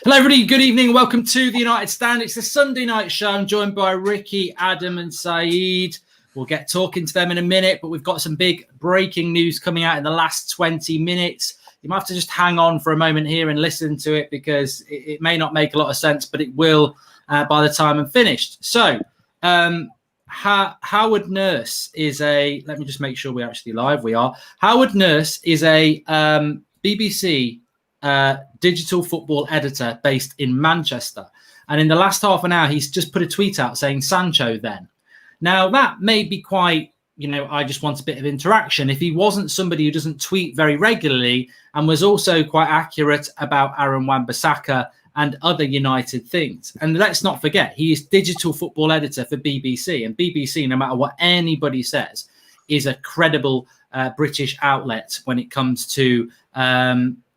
Hello, everybody. Good evening. Welcome to the United Stand. It's the Sunday night show. I'm joined by Ricky, Adam, and Saeed. We'll get talking to them in a minute, but we've got some big breaking news coming out in the last 20 minutes. You might have to just hang on for a moment here and listen to it because it may not make a lot of sense, but it will by the time I'm finished. So, Howard Nurse is a... Let me just make sure we're actually live. We are. Howard Nurse is a BBC... digital football editor based in Manchester. And in the last half an hour, he's just put a tweet out saying Sancho then. Now, that may be quite, I just want a bit of interaction. If he wasn't somebody who doesn't tweet very regularly and was also quite accurate about Aaron Wan-Bissaka and other United things. And let's not forget, he is digital football editor for BBC. And BBC, no matter what anybody says, is a credible British outlet when it comes to...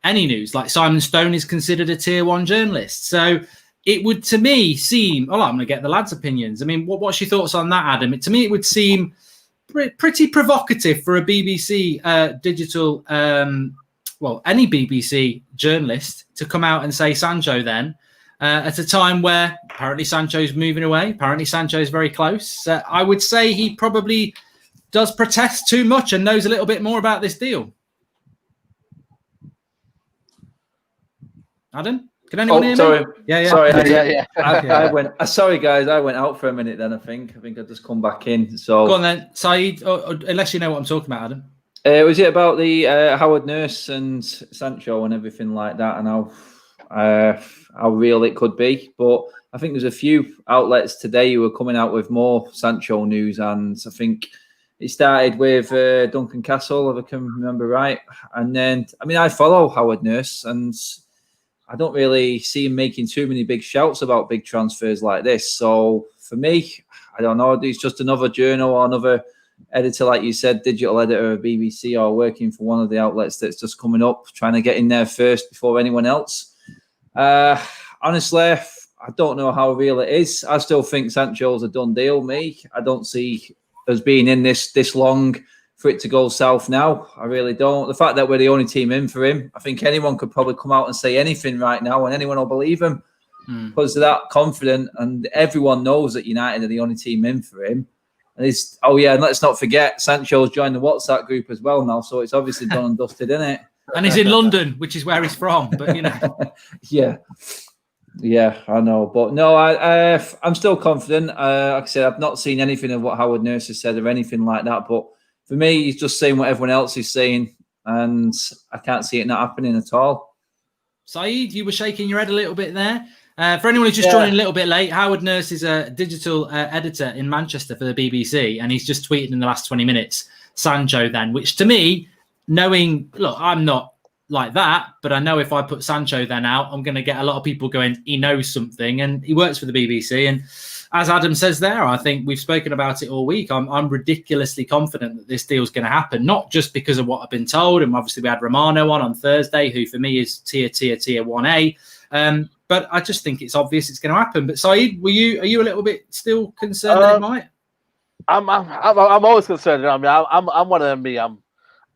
any news. Like Simon Stone is considered a tier 1 journalist. So it would, to me, seem... Oh, I'm going to get the lads' opinions. I mean, what's your thoughts on that, Adam? To me, it would seem pretty provocative for a BBC digital... any BBC journalist to come out and say Sancho then at a time where apparently Sancho's moving away. Apparently Sancho's very close. I would say he probably does protest too much and knows a little bit more about this deal. Adam, can anyone hear me? Yeah. Sorry, I went. Sorry, guys, I went out for a minute. Then I think I'd just come back in. So go on then, Saeed. Unless you know what I'm talking about, Adam. Was it about the Howard Nurse and Sancho and everything like that, and how real it could be? But I think there's a few outlets today who are coming out with more Sancho news, and I think it started with Duncan Castle, if I can remember right, and then I follow Howard Nurse and I don't really see him making too many big shouts about big transfers like this. So for me, I don't know. He's just another journal or another editor, like you said, digital editor of BBC or working for one of the outlets that's just coming up, trying to get in there first before anyone else. Honestly, I don't know how real it is. I still think Sancho's a done deal, me. I don't see us being in this long for it to go south now. I really don't. The fact that we're the only team in for him, I think anyone could probably come out and say anything right now and anyone will believe him because they're that confident and everyone knows that United are the only team in for him. And and let's not forget, Sancho's joined the WhatsApp group as well now, so it's obviously done and dusted, isn't it? And he's in London, which is where he's from, but Yeah, I know. But no, I'm still confident. Like I said, I've not seen anything of what Howard Nurse has said or anything like that, but for me, he's just saying what everyone else is saying, and I can't see it not happening at all. Saeed, you were shaking your head a little bit there. For anyone who's just joining a little bit late, Howard Nurse is a digital editor in Manchester for the BBC, and he's just tweeted in the last 20 minutes, Sancho then, which to me, look, I'm not like that, but I know if I put Sancho then out, I'm going to get a lot of people going, he knows something, and he works for the BBC, and as Adam says there, I think we've spoken about it all week. I'm ridiculously confident that this deal's going to happen, not just because of what I've been told. And obviously we had Romano on Thursday, who for me is tier 1A. But I just think it's obvious it's going to happen. But Saeed, are you a little bit still concerned that it might? I'm always concerned. I'm one of them.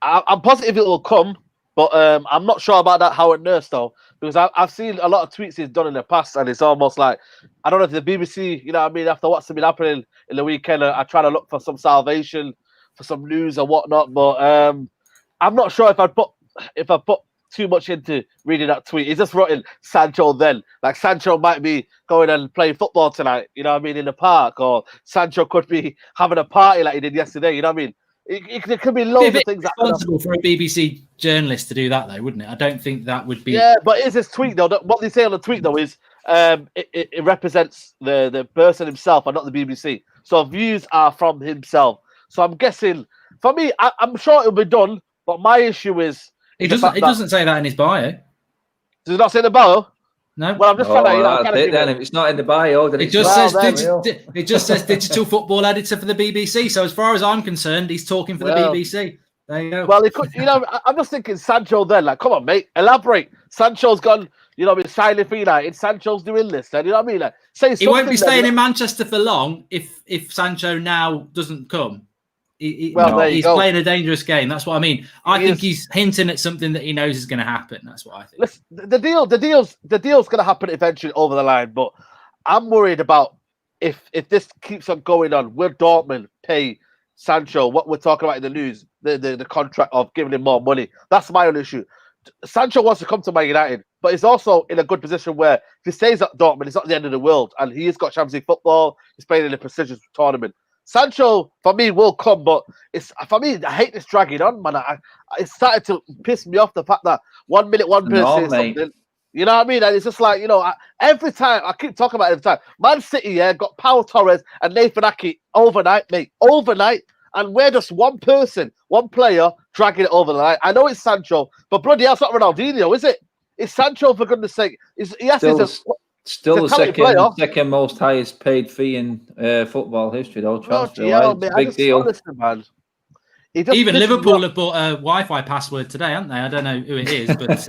I'm positive it will come, but I'm not sure about that Howard Nurse though. Because I've seen a lot of tweets he's done in the past, and it's almost like, I don't know if the BBC, after what's been happening in the weekend, I try to look for some salvation, for some news or whatnot. But I'm not sure if I put too much into reading that tweet. He's just writing Sancho then. Like Sancho might be going and playing football tonight, in the park, or Sancho could be having a party like he did yesterday, you know what I mean? It could be loads of things. Responsible for a BBC journalist to do that, though, wouldn't it? I don't think that would be. Yeah, but is this tweet though? What they say on the tweet though is it represents the person himself and not the BBC. So views are from himself. So I'm guessing for me, I'm sure it'll be done. But my issue is it doesn't say that in his bio. Does it not say in the bio? No. Well, I'm just trying to. Then if it's not in the bio, then it just says digital football editor for the BBC. So as far as I'm concerned, he's talking for the BBC. There you go. Well, it could, I'm just thinking Sancho then. Like, come on, mate, elaborate. Sancho's gone. Signing for United. Sancho's doing this. Then you know what I mean? Like, say he won't be staying in Manchester for long if Sancho now doesn't come. he's playing a dangerous game. That's what I mean. I think he's hinting at something that he knows is going to happen. That's what I think. Listen, the deal's going to happen eventually over the line, but I'm worried about if this keeps on going on. Will Dortmund pay Sancho what we're talking about in the news, the contract of giving him more money? That's my only issue. Sancho wants to come to Man United, but he's also in a good position where if he stays at Dortmund, it's not the end of the world, and he's got Champions League football. He's playing in a prestigious tournament. Sancho, for me, will come, but I hate this dragging on, man. It started to piss me off, the fact that 1 minute one person says something. You know what I mean? And it's just like, every time, I keep talking about it every time. Man City, got Pau Torres and Nathan Ake overnight, mate. Overnight. And we're just one person, one player, dragging it over the line. I know it's Sancho, but bloody hell, it's not Ronaldinho, is it? It's Sancho, for goodness sake. Still the second most highest paid fee in football history, though. Big deal. Listen, man. Even Liverpool have bought a Wi-Fi password today, haven't they? I don't know who it is, but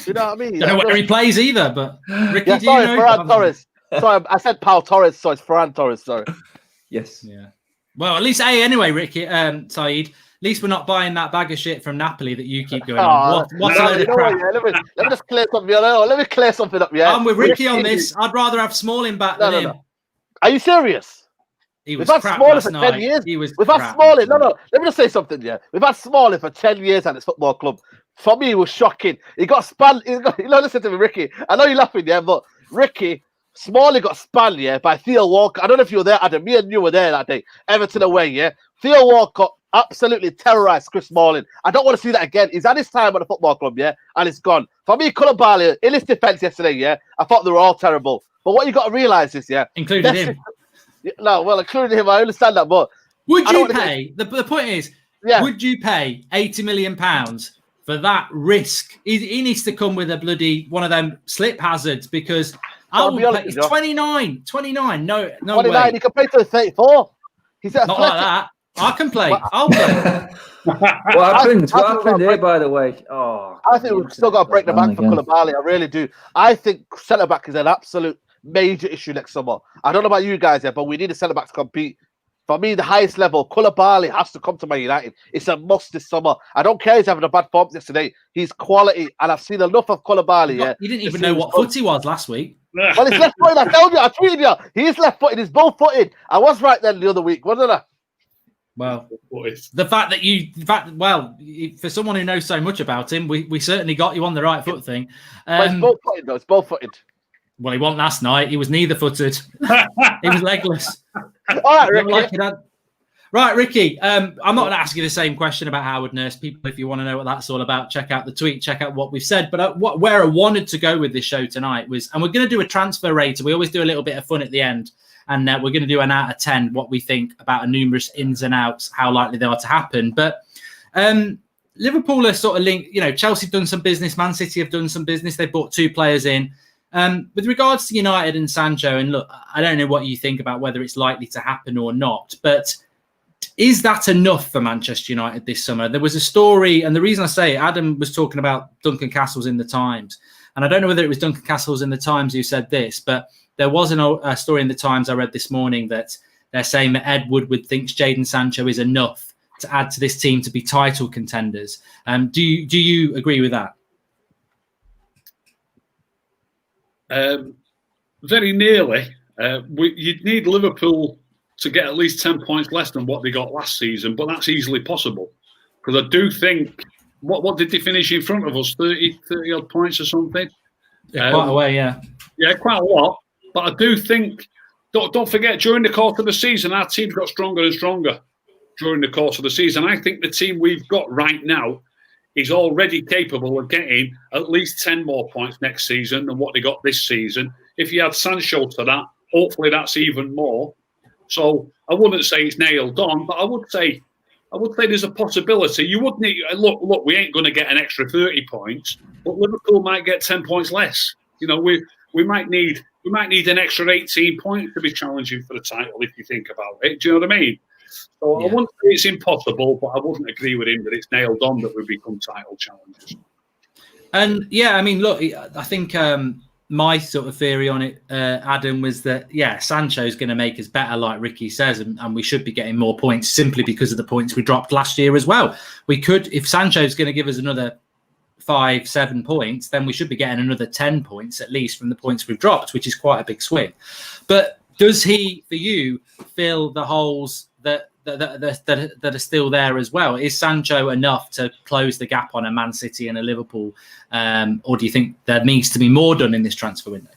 you know what I mean. Don't know where he plays either. But Ricky, Ferran Torres. Sorry, I said Pau Torres, so it's Ferran Torres. Sorry. Yes. Yeah. Well, at least anyway, Ricky, Saeed. At least we're not buying that bag of shit from Napoli that you keep going on. What's a load of crap? Let me just clear something up. Let me clear something up. Yeah, I'm with Ricky on this. I'd rather have Smalling back than him. Are you serious? We've had Smalling for 10 years. We've had Smalling. No. Let me just say something. Yeah, we've had Smalling for 10 years at this football club. For me, it was shocking. He got spun. Listen to me, Ricky. I know you're laughing, yeah, but Ricky. Smalling got spun, by Theo Walcott. I don't know if you were there, Adam. Me and you were there that day. Everton away, yeah. Theo Walcott absolutely terrorized Chris Smalling. I don't want to see that again. He's had his time at the football club, and it's gone. For me, Koulibaly, in his defense yesterday, I thought they were all terrible. But what you got to realize is, including him. No, well, including him, I understand that, but would you pay? The point is, would you pay £80 million for that risk? He needs to come with a bloody one of them slip hazards because. He's 29. 29. No 29, way. He can play till 34. He's not like that. I can play. I'll play. What happened here, by the way? Oh, I think we've still got to break the bank for Koulibaly. I really do. I think centre-back is an absolute major issue next summer. I don't know about you guys, but we need a centre-back to compete. For me, the highest level, Koulibaly has to come to Man United. It's a must this summer. I don't care he's having a bad form yesterday. He's quality, and I've seen enough of Koulibaly. You didn't even know what foot he was last week. Well, he's left-footed. I told you. I tweeted you. He's left-footed. He's both-footed. I was right then the other week, wasn't I? Well, the fact that for someone who knows so much about him, we certainly got you on the right foot thing. But it's both-footed, though. It's both-footed. Well, he wasn't last night. He was neither-footed. He was legless. All right, Ricky. Right, Ricky. I'm not going to ask you the same question about Howard Nurse. People, if you want to know what that's all about, check out the tweet, check out what we've said. But where I wanted to go with this show tonight was, and we're going to do a transfer rating. We always do a little bit of fun at the end. And we're going to do an out of 10, what we think about a numerous ins and outs, how likely they are to happen. But Liverpool are sort of linked. Chelsea have done some business. Man City have done some business. They brought 2 players in. With regards to United and Sancho, and look, I don't know what you think about whether it's likely to happen or not, but is that enough for Manchester United this summer? There was a story, and the reason I say it, Adam was talking about Duncan Castles in the Times, and I don't know whether it was Duncan Castles in the Times who said this, but there was a story in the Times I read this morning that they're saying that Ed Woodward thinks Jaden Sancho is enough to add to this team to be title contenders. Do you agree with that? Very nearly. You'd need Liverpool to get at least 10 points less than what they got last season, but that's easily possible. Because I do think, what did they finish in front of us? 30 odd points or something? Yeah, quite a way, yeah. Yeah, quite a lot. But I do think, don't forget, during the course of the season, our team's got stronger and stronger during the course of the season. I think the team we've got right now is already capable of getting at least 10 more points next season than what they got this season. If you add Sancho to that, hopefully that's even more. So I wouldn't say it's nailed on, but I would say there's a possibility. You would need look. We ain't going to get an extra 30 points, but Liverpool might get 10 points less. We might need an extra 18 points to be challenging for the title if you think about it. Do you know what I mean? So I wouldn't say it's impossible, but I wouldn't agree with him that it's nailed on that we become title challengers. And yeah, I mean, look, I think my sort of theory on it, Adam, was that, Sancho's going to make us better, like Ricky says, and we should be getting more points simply because of the points we dropped last year as well. We could, if Sancho's going to give us another 5-7 points, then we should be getting another 10 points at least from the points we've dropped, which is quite a big swing. But does he, for you, fill the holes that are still there as well? Is Sancho enough to close the gap on a Man City and a Liverpool, or do you think there needs to be more done in this transfer window?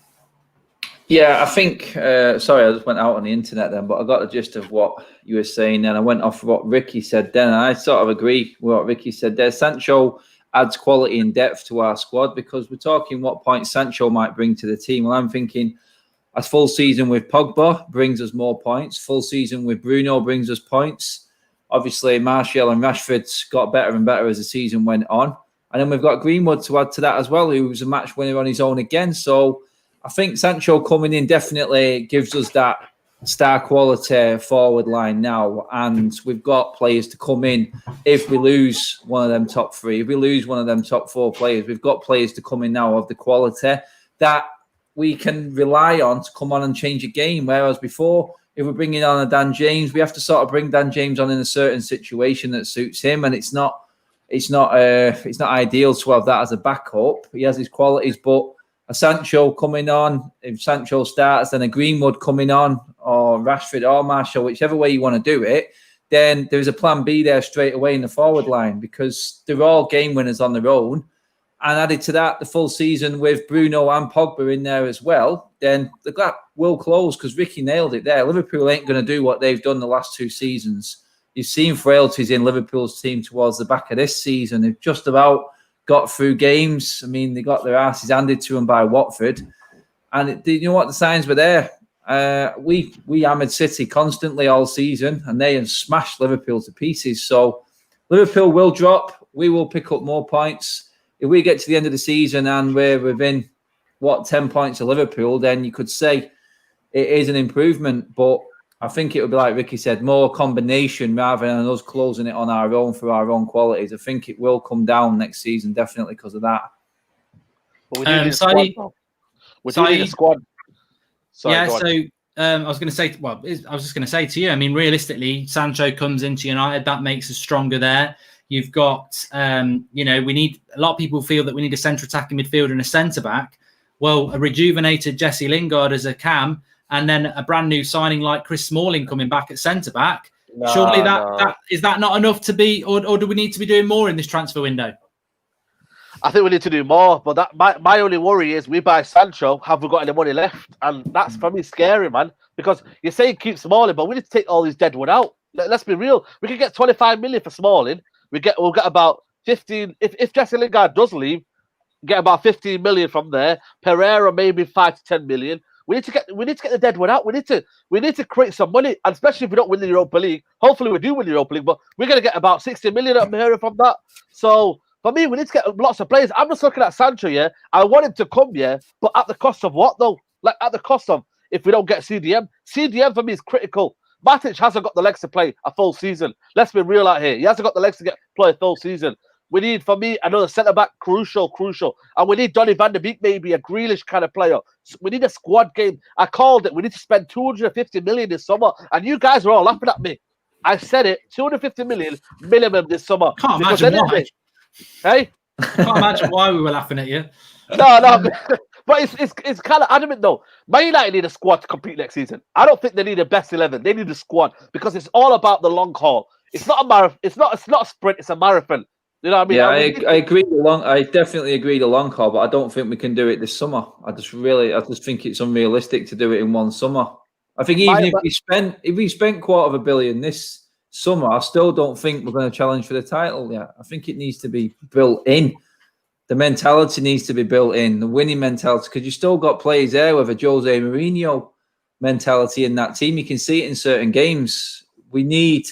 Yeah, I think. Sorry, I just went out on the internet then, but I got the gist of what you were saying, and I went off what Ricky said then. And I sort of agree with what Ricky said there. Sancho adds quality and depth to our squad, because we're talking what point Sancho might bring to the team. Well, I'm thinking a full season with Pogba brings us more points. Full season with Bruno brings us points. Obviously, Martial and Rashford's got better and better as the season went on. And then we've got Greenwood to add to that as well, who was a match winner on his own again. So I think Sancho coming in definitely gives us that star quality forward line now. And we've got players to come in if we lose one of them top three. If we lose one of them top four players, we've got players to come in now of the quality that we can rely on to come on and change a game. Whereas before, if we're bringing on a Dan James, we have to sort of bring Dan James on in a certain situation that suits him, and it's not ideal to have that as a backup. He has his qualities, but a Sancho coming on, if Sancho starts, then a Greenwood coming on, or Rashford or Martial, whichever way you want to do it, then there's a plan B there straight away in the forward line, because they're all game winners on their own. And added to that, the full season with Bruno and Pogba in there as well, then the gap will close, because Ricky nailed it there. Liverpool ain't going to do what they've done the last 2 seasons. You've seen frailties in Liverpool's team towards the back of this season. They've just about got through games. I mean, they got their asses handed to them by Watford. And you know what? The signs were there. We hammered City constantly all season, and they have smashed Liverpool to pieces. So Liverpool will drop. We will pick up more points. If we get to the end of the season and we're within, 10 points of Liverpool, then you could say it is an improvement. But I think it would be, like Ricky said, more combination rather than us closing it on our own for our own qualities. I think it will come down next season, definitely, because of that. But we do need a squad. We do need a squad. Sorry, I was going to say, I was just going to say to you, I mean, realistically, Sancho comes into United, that makes us stronger there. You've got, we need, a lot of people feel that we need a centre attacking midfielder and a centre back. Well, a rejuvenated Jesse Lingard as a cam, and then a brand new signing like Chris Smalling coming back at centre back. Surely that is that not enough to be, or do we need to be doing more in this transfer window? I think we need to do more, but that my only worry is we buy Sancho, have we got any money left? And that's for me scary, man, because you're saying keep Smalling, but we need to take all these deadwood out. Let's be real. We can get 25 million for Smalling. We'll get about 15. If Jesse Lingard does leave, get about 15 million from there. Pereira maybe 5 to 10 million. We need to get the deadwood out. We need to create some money, and especially if we don't win the Europa League. Hopefully we do win the Europa League, but we're gonna get about 60 million at Pereira from that. So for me, we need to get lots of players. I'm just looking at Sancho, yeah. I want him to come, yeah, but at the cost of what though? Like at the cost of if we don't get CDM. CDM for me is critical. Matic hasn't got the legs to play a full season. Let's be real out here. He hasn't got the legs to play a full season. We need, for me, another centre-back, crucial. And we need Donny van de Beek, maybe a Grealish kind of player. So we need a squad game. I called it. We need to spend 250 million this summer. And you guys are all laughing at me. I said it, 250 million minimum this summer. Can't imagine why. Hey? Can't imagine why we were laughing at you. No. But it's kind of adamant though. Man United need a squad to compete next season. I don't think they need a best 11. They need a squad because it's all about the long haul. It's not a marathon. It's not a sprint. It's a marathon. You know what I mean? Yeah, I agree. I definitely agree the long haul, but I don't think we can do it this summer. I just think it's unrealistic to do it in one summer. I think even if we spent $250 million this summer, I still don't think we're going to challenge for the title yet. I think it needs to be built in. The mentality needs to be built in, the winning mentality, because you still got players there with a Jose Mourinho mentality in that team. You can see it in certain games. We need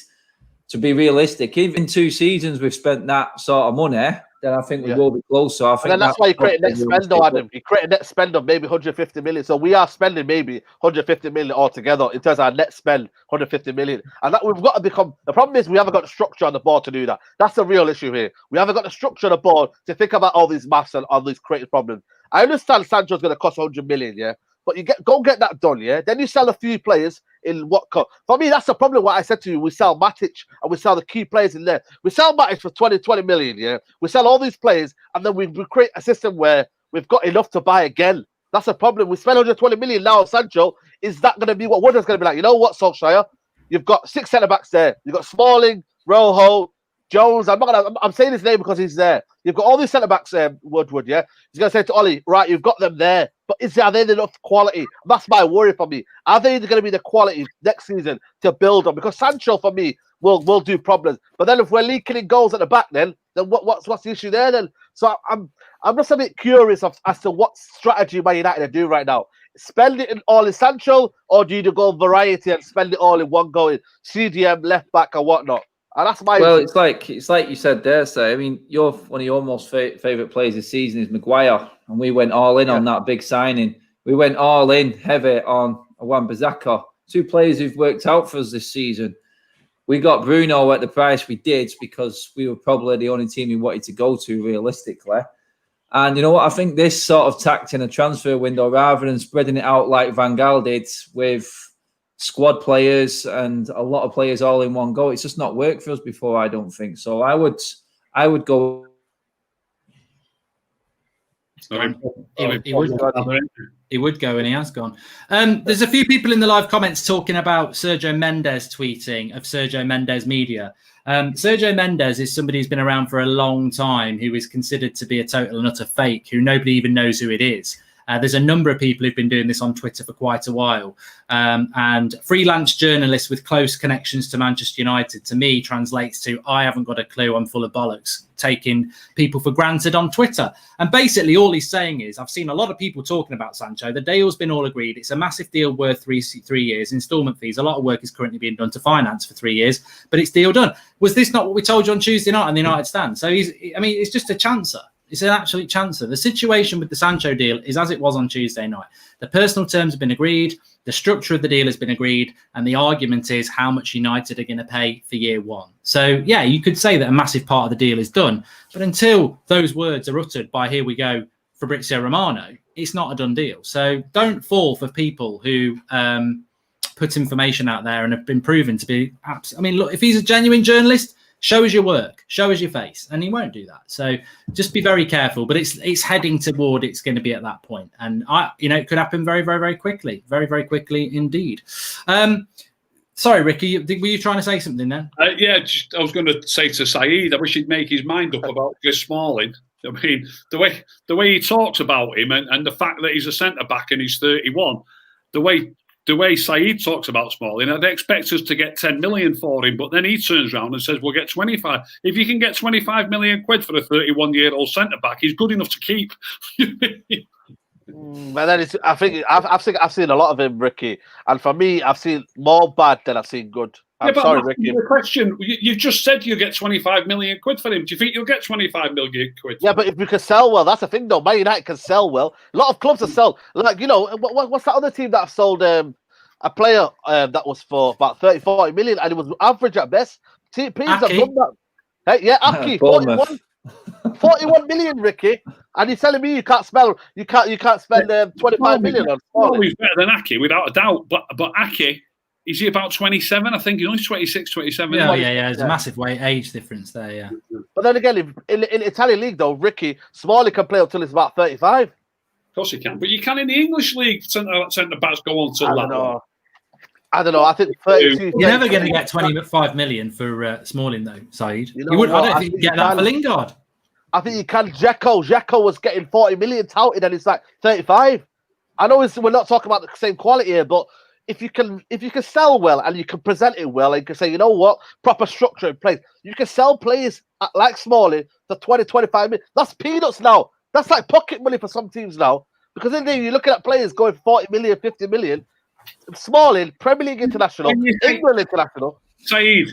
to be realistic. Even 2 seasons we've spent that sort of money, then I think we will be close. So I think that's why you create a net spend, though, Adam. You create a net spend of maybe 150 million. So we are spending maybe 150 million altogether in terms of our net spend, 150 million. And that we've got to become. The problem is we haven't got the structure on the board to do that. That's the real issue here. We haven't got the structure on the board to think about all these maths and all these creative problems. I understand Sancho's going to cost 100 million, yeah, but you go get that done, yeah. Then you sell a few players in what cost. For me, that's the problem. What I said to you, we sell Matic and we sell the key players in there. We sell Matic for 20 million, yeah. We sell all these players, and then we create a system where we've got enough to buy again. That's a problem. We spend 120 million now on Sancho. Is that going to be what Woodward's going to be like? You know what, Solskjaer? You've got 6 centre backs there. You've got Smalling, Rojo, Jones. I'm saying his name because he's there. You've got all these centre backs, Woodward. Yeah, he's going to say to Ollie, right? You've got them there, but are they enough quality? That's my worry for me. Are they going to be the quality next season to build on? Because Sancho for me will do problems. But then if we're leaking in goals at the back, then what's the issue there? Then so I'm just a bit curious as to what strategy Man United are doing right now. Spend it all in Sancho, or do you go variety and spend it all in one go in CDM, left back, and whatnot? And that's my issue. It's like you said there, sir. I mean, one of your most favourite players this season is Maguire, and we went all in on that big signing. We went all in heavy on Wan-Bissaka. 2 players who've worked out for us this season. We got Bruno at the price we did because we were probably the only team we wanted to go to realistically. And you know what? I think this sort of tact in a transfer window, rather than spreading it out like Van Gaal did with squad players and a lot of players all in one go, it's just not worked for us before, I don't think. So I would go. He would go, and he has gone. There's a few people in the live comments talking about Sergio Mendes tweeting of Sergio Mendes Media. Sergio Mendes is somebody who's been around for a long time, who is considered to be a total and utter fake, who nobody even knows who it is. There's a number of people who've been doing this on Twitter for quite a while. And freelance journalists with close connections to Manchester United, to me, translates to, I haven't got a clue, I'm full of bollocks, taking people for granted on Twitter. And basically all he's saying is, I've seen a lot of people talking about Sancho. The deal's been all agreed. It's a massive deal worth 3 years, instalment fees. A lot of work is currently being done to finance for 3 years, but it's deal done. Was this not what we told you on Tuesday night on the United stand? So it's just a chancer. It's an absolute chancer. The situation with the Sancho deal is as it was on Tuesday night. The personal terms have been agreed, the structure of the deal has been agreed, and the argument is how much United are going to pay for year 1. So, yeah, you could say that a massive part of the deal is done. But until those words are uttered by, here we go, Fabrizio Romano, it's not a done deal. So don't fall for people who put information out there and have been proven to be... I mean, look, if he's a genuine journalist, show us your work, show us your face, and he won't do that. So just be very careful. But it's heading toward it's going to be at that point, and it could happen very, very, very quickly, very, very quickly indeed. Sorry, Ricky, were you trying to say something then? I was going to say to Saeed, I wish he'd make his mind up about Chris Smalling. I mean, the way he talks about him, and the fact that he's a centre back and he's 31, the way Saeed talks about Smalling, I'd expect us to get 10 million for him, but then he turns around and says we'll get 25. If you can get 25 million quid for a 31-year-old centre back, he's good enough to keep. But then I think I've seen a lot of him, Ricky, and for me, I've seen more bad than I've seen good. I'm sorry, Ricky. The question, you just said you get 25 million quid for him. Do you think you'll get 25 million quid? Yeah, but if we can sell well, that's the thing, though. Man United can sell well. A lot of clubs have sold. Like, what's that other team that have sold a player that was for about 30-40 million, and it was average at best? Teams have done that. Hey, yeah, Aki, 41 million, Ricky. And you're telling me you can't spend 25 million on Smalling? He's better than Aki, without a doubt. But Aki, is he about 27? I think he's only 26, 27. Yeah. There's a massive age difference there, yeah. But then again, in the Italian league, though, Ricky, Smalling can play until he's about 35. Of course he can. But you can in the English league, centre-backs go on till that. I don't know. I think 32. You're never going to get 25 million for Smalling, though, Saeed. I don't think you can get that for Lingard. I think you can. Dzeko was getting 40 million touted, and it's like 35. I know we're not talking about the same quality here, but if you can sell well and you can present it well, and you can say, you know what, proper structure in place, you can sell players like Smalling for 20, 25 million. That's peanuts now. That's like pocket money for some teams now. Because then you're looking at players going 40 million, 50 million. Smalling, Premier League international, England international. Saeed,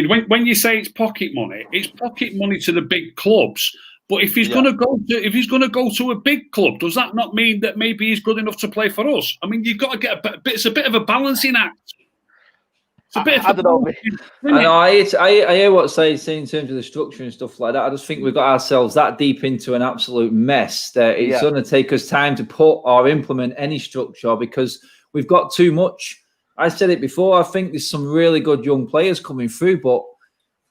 when you say it's pocket money to the big clubs. But if he's going to go to a big club, does that not mean that maybe he's good enough to play for us? I mean, you've got to get it's a bit of a balancing act. It's a bit I don't know. I know. I hear what saying in terms of the structure and stuff like that. I just think we've got ourselves that deep into an absolute mess that it's going to take us time to put or implement any structure because we've got too much. I said it before. I think there's some really good young players coming through, but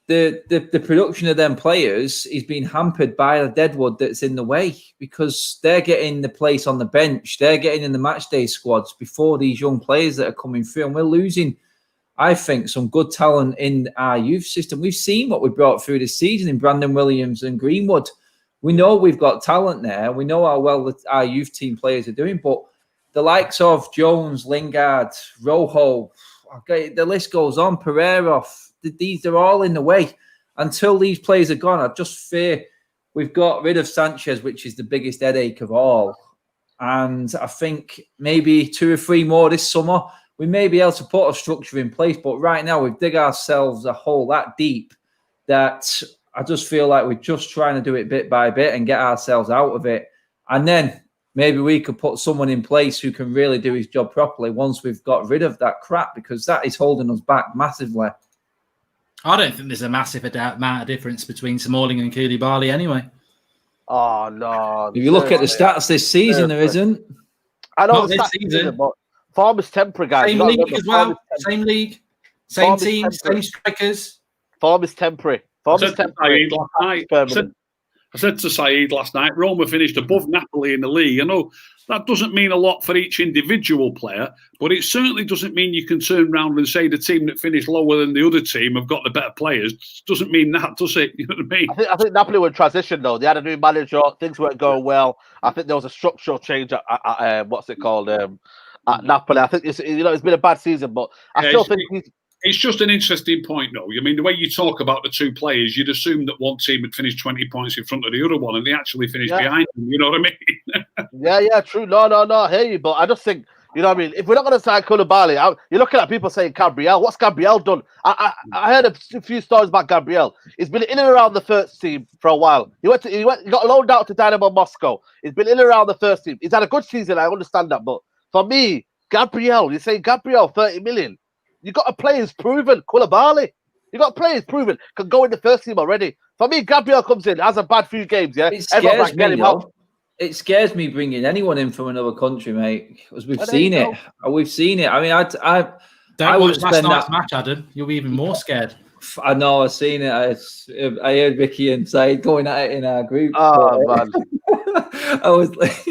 the production of them players is being hampered by the deadwood that's in the way because they're getting the place on the bench. They're getting in the match day squads before these young players that are coming through, and we're losing, I think, some good talent in our youth system. We've seen what we brought through this season in Brandon Williams and Greenwood. We know we've got talent there. We know how well our youth team players are doing, but the likes of Jones, Lingard, Rojo, okay, the list goes on, Pereira, these are all in the way. Until these players are gone, I just fear we've got rid of Sanchez, which is the biggest headache of all. And I think maybe 2 or 3 more this summer, we may be able to put a structure in place, but right now we've dig ourselves a hole that deep that I just feel like we're just trying to do it bit by bit and get ourselves out of it. And then maybe we could put someone in place who can really do his job properly once we've got rid of that crap, because that is holding us back massively. I don't think there's a massive amount of difference between Smalling and Koulibaly anyway. Oh, no. If you look at the stats this season, there isn't. I know Not the this stats season, but form is temporary, guys. Same league as well. Same league, same team, same strikers. Form is temporary. Form is temporary. I said to Saeed last night, Roma finished above Napoli in the league. I know that doesn't mean a lot for each individual player, but it certainly doesn't mean you can turn around and say the team that finished lower than the other team have got the better players. Doesn't mean that, does it? You know what I mean? I think Napoli were in transition, though. They had a new manager. Things weren't going well. I think there was a structural change at what's it called? At Napoli. I think it's been a bad season, but I still think it's just an interesting point, though. I mean, the way you talk about the 2 players, you'd assume that one team had finished 20 points in front of the other one, and they actually finished behind them. You know what I mean? Yeah, true. No, I hear you, but I just think, you know what I mean? If we're not going to sign Koulibaly, you're looking at people saying Gabriel. What's Gabriel done? I heard a few stories about Gabriel. He's been in and around the first team for a while. He got loaned out to Dynamo Moscow. He's been in and around the first team. He's had a good season. I understand that, but for me, Gabriel, you say Gabriel, 30 million. You got a player who's proven, Koulibaly. You got a player who's proven, can go in the first team already. For me, Gabriel comes in, has a bad few games, yeah? It scares me bringing anyone in from another country, mate, because we've seen it. We've seen it. I mean, I watch last night's match, Adam. You'll be even more scared. I know, I've seen it. I heard Vicky and Said going at it in our group. Oh, man. I was like,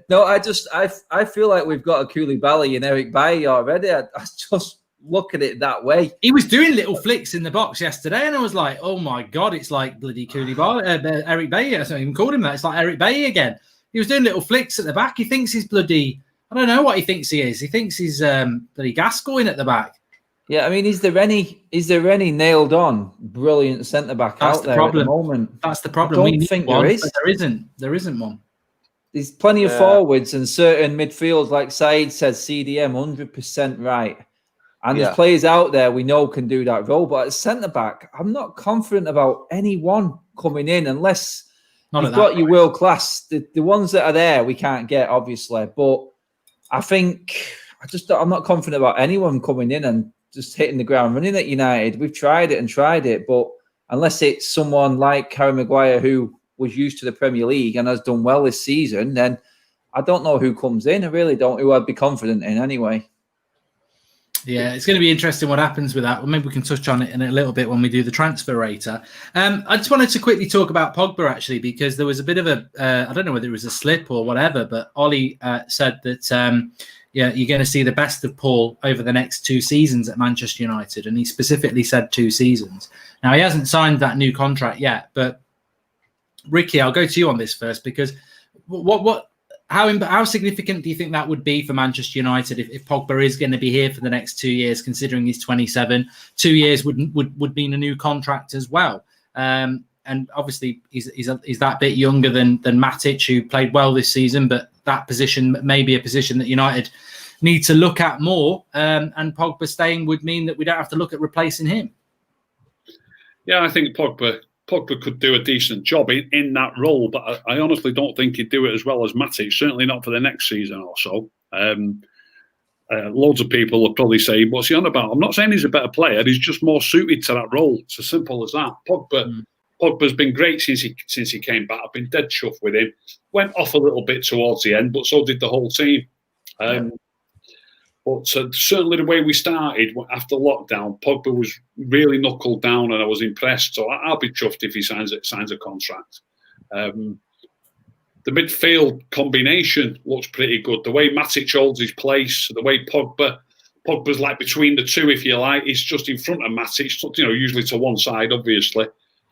no, I feel like we've got a Koulibaly and Eric Bailly already. I just look at it that way. He was doing little flicks in the box yesterday, and I was like, oh my God, it's like bloody Koulibaly, Eric Bailly. I don't even call him that. It's like Eric Bailly again. He was doing little flicks at the back. He thinks he's bloody, I don't know what he thinks he is. He thinks he's bloody Gascoigne at the back. Yeah, I mean, is there any nailed on brilliant centre back out there at the moment? That's the problem. I don't think there is. There isn't one. There's plenty of forwards and certain midfields, like Said said, CDM 100% right. And there's players out there we know can do that role. But at centre back, I'm not confident about anyone coming in unless you've got your world class. The ones that are there we can't get, obviously. But I think I'm not confident about anyone coming in and just hitting the ground running at United. We've tried it, but unless it's someone like Harry Maguire who was used to the Premier League and has done well this season, then I don't know who comes in. I really don't, who I'd be confident in anyway. Yeah, it's going to be interesting what happens with that. Well, maybe we can touch on it in a little bit when we do the transfer rater. I just wanted to quickly talk about Pogba, actually, because there was a bit of I don't know whether it was a slip or whatever, but Ollie said that you're going to see the best of Paul over the next 2 seasons at Manchester United. And he specifically said 2 seasons. Now, he hasn't signed that new contract yet, but Ricky, I'll go to you on this first, because how significant do you think that would be for Manchester United if Pogba is going to be here for the next 2 years, considering he's 27? 2 years would mean a new contract as well. And obviously, he's that bit younger than Matic, who played well this season, but that position may be a position that United need to look at more. And Pogba staying would mean that we don't have to look at replacing him. Yeah, I think Pogba could do a decent job in that role, but I honestly don't think he'd do it as well as Matic, certainly not for the next season or so. loads of people will probably say, what's he on about? I'm not saying he's a better player. He's just more suited to that role. It's as simple as that. Pogba's been great since he came back. I've been dead chuffed with him. Went off a little bit towards the end, but so did the whole team. But certainly the way we started after lockdown, Pogba was really knuckled down, and I was impressed. So I'll be chuffed if he signs a contract. The midfield combination looks pretty good. The way Matic holds his place, the way Pogba's like between the two, if you like. He's just in front of Matic, usually to one side, obviously.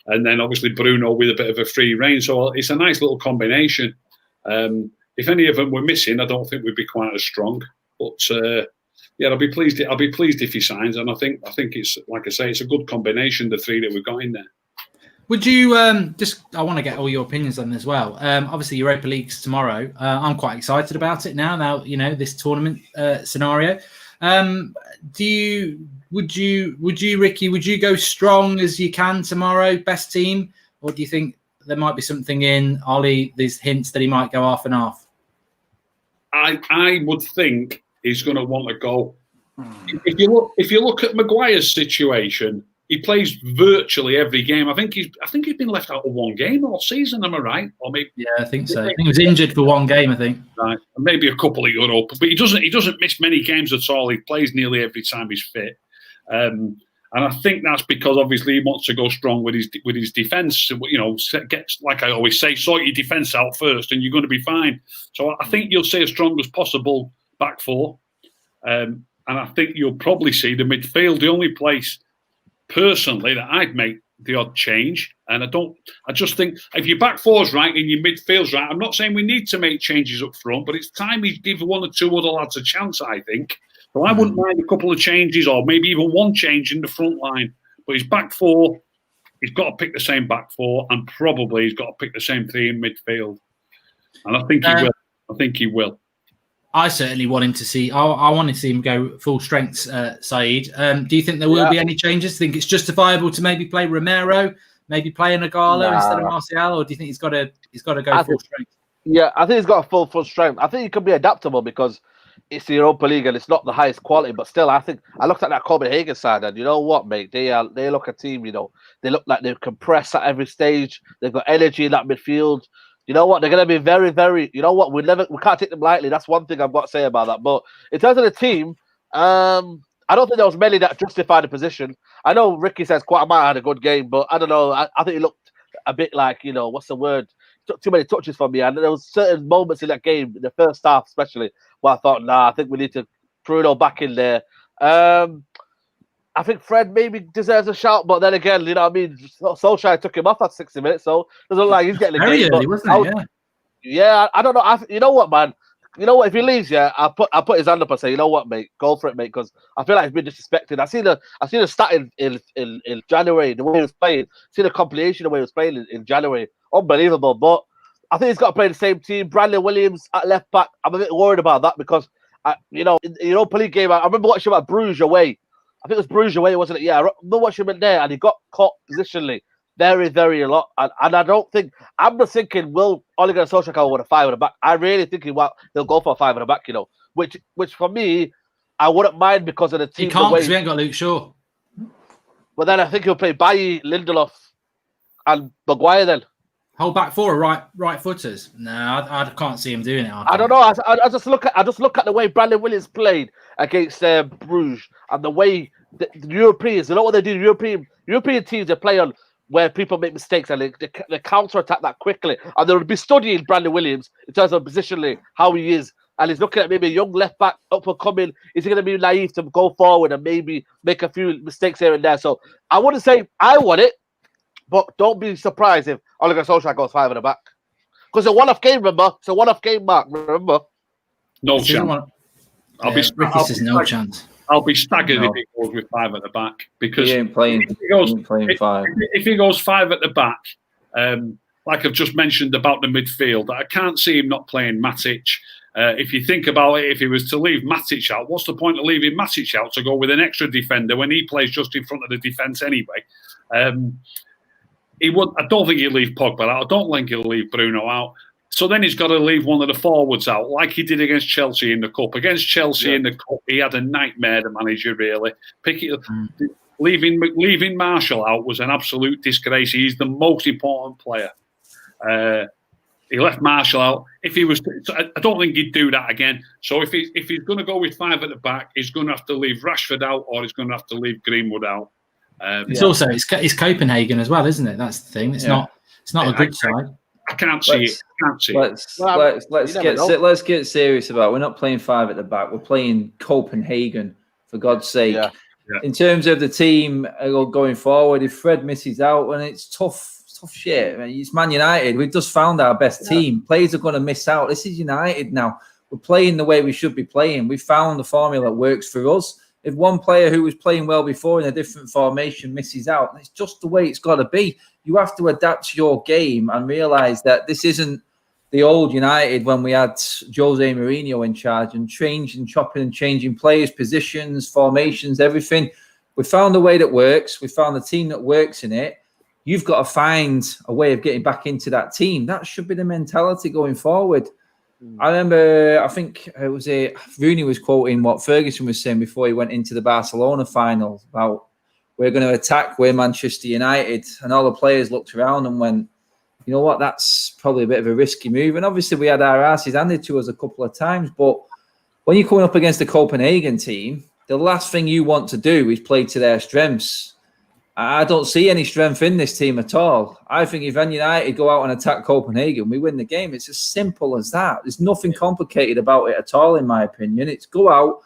And then obviously Bruno with a bit of a free rein. So it's a nice little combination. If any of them were missing, I don't think we'd be quite as strong. But I'll be pleased. I'll be pleased if he signs. And I think it's, like I say, it's a good combination, the three that we've got in there. Would you I want to get all your opinions on this as well. Obviously, Europa League's tomorrow. I'm quite excited about it now, this tournament scenario. Would you, Ricky, would you go strong as you can tomorrow, best team? Or do you think there might be something in Ollie, these hints that he might go half and half? I would think he's going to want to go. If you look at Maguire's situation, he plays virtually every game. I think he's been left out of one game all season. Am I right? Or maybe I think so. I think he was injured for one game. I think right, maybe a couple of Europa, but he doesn't miss many games at all. He plays nearly every time he's fit, and I think that's because obviously he wants to go strong with his defence. Gets, like I always say, sort your defence out first, and you're going to be fine. So I think you'll see as strong as possible back four, and I think you'll probably see the midfield. The only place personally that I'd make the odd change, and I just think if your back four's right and your midfield's right, I'm not saying we need to make changes up front, but it's time we give one or two other lads a chance, I think. So I wouldn't mind a couple of changes, or maybe even one change in the front line. But his back four, he's got to pick the same back four, and probably he's got to pick the same three in midfield. And I think he will. I think he will. I certainly want him to see. I want to see him go full strength, Saeed. Do you think there will be any changes? Do you think it's justifiable to maybe play Romero, maybe play Nagalo instead of Martial, or do you think he's got to go full strength? Yeah, I think he's got a full strength. I think he can be adaptable because it's the Europa League and it's not the highest quality. But still, I looked at that Copenhagen side, and you know what, mate? They look a team. They look like they can press at every stage. They've got energy in that midfield. You know what? They're going to be very, very. You know what? We can't take them lightly. That's one thing I've got to say about that. But in terms of the team, I don't think there was many that justified the position. I know Ricky says Quatamata had a good game, but I don't know. I think he looked a bit like, what's the word? Took too many touches from me. And there was certain moments in that game, in the first half especially, where I thought, I think we need to Bruno back in there. I think Fred maybe deserves a shout, but then again, Solskjaer took him off at 60 minutes, so it doesn't look like he's getting a game. Early, wasn't it? Yeah, I don't know. You know what, man? You know what? If he leaves, I'll put his hand up and say, you know what, mate, go for it, mate, because I feel like he's been disrespected. I seen a stat in January, the way he was playing. Seen a compilation of the way he was playing in January. Unbelievable. But I think he's got to play the same team. Bradley Williams at left back. I'm a bit worried about that because, in the Europa League game, I remember watching him at Bruges away. I think it was Bruges away, wasn't it? Yeah, I remember watching him in there, and he got caught positionally very, very a lot. And I don't think I'm just thinking, will Ole Gunnar Solskjaer go with a five at the back? I really think he'll go for a five at the back. Which for me, I wouldn't mind because of the team. He can't because we ain't got Luke Shaw. But then I think he'll play Bailly, Lindelof, and Maguire then. Whole back four are right footers. No, I can't see him doing it. I don't know. I just look at the way Bradley Williams played against Bruges and the way the Europeans. You know what they do? European teams, they play on where people make mistakes and they counter attack that quickly. And they would be studying Bradley Williams in terms of positionally how he is. And he's looking at maybe a young left back up and coming. Is he going to be naive to go forward and maybe make a few mistakes here and there? So I wouldn't say I want it. But don't be surprised if Ole Gunnar Solskjaer goes five at the back. Because it's a one-off game, remember? It's a one-off game, Mark, remember? No chance. Ricky says no chance. I'll be staggered if he goes with five at the back. Because he ain't playing, five. If he goes five at the back, like I've just mentioned about the midfield, I can't see him not playing Matic. If you think about it, if he was to leave Matic out, what's the point of leaving Matic out to go with an extra defender when he plays just in front of the defence anyway? I don't think he'll leave Pogba out. I don't think he'll leave Bruno out. So then he's got to leave one of the forwards out, like he did against Chelsea in the Cup. Against Chelsea in the Cup, he had a nightmare, the manager, really. Leaving Marshall out was an absolute disgrace. He's the most important player. He left Marshall out. If he was, I don't think he'd do that again. So if he's going to go with 5 at the back, he's going to have to leave Rashford out, or he's going to have to leave Greenwood out. It's Copenhagen as well, isn't it? That's the thing. It's not a good side. I can't see it. Let's get serious about it. We're not playing 5 at the back. We're playing Copenhagen, for God's sake. Yeah. In terms of the team going forward, if Fred misses out, and it's tough shit. I mean, it's Man United. We've just found our best team. Players are going to miss out. This is United now. We're playing the way we should be playing. We found the formula that works for us. If one player who was playing well before in a different formation misses out, it's just the way it's got to be. You have to adapt to your game and realise that this isn't the old United when we had Jose Mourinho in charge and chopping and changing players, positions, formations, everything. We found a way that works. We found a team that works in it. You've got to find a way of getting back into that team. That should be the mentality going forward. I remember, I think it was Rooney was quoting what Ferguson was saying before he went into the Barcelona final about we're going to attack, we're Manchester United. And all the players looked around and went, you know what, that's probably a bit of a risky move. And obviously we had our asses handed to us a couple of times. But when you're coming up against the Copenhagen team, the last thing you want to do is play to their strengths. I don't see any strength in this team at all. I think if Man United go out and attack Copenhagen, we win the game. It's as simple as that. There's nothing complicated about it at all, in my opinion. It's go out,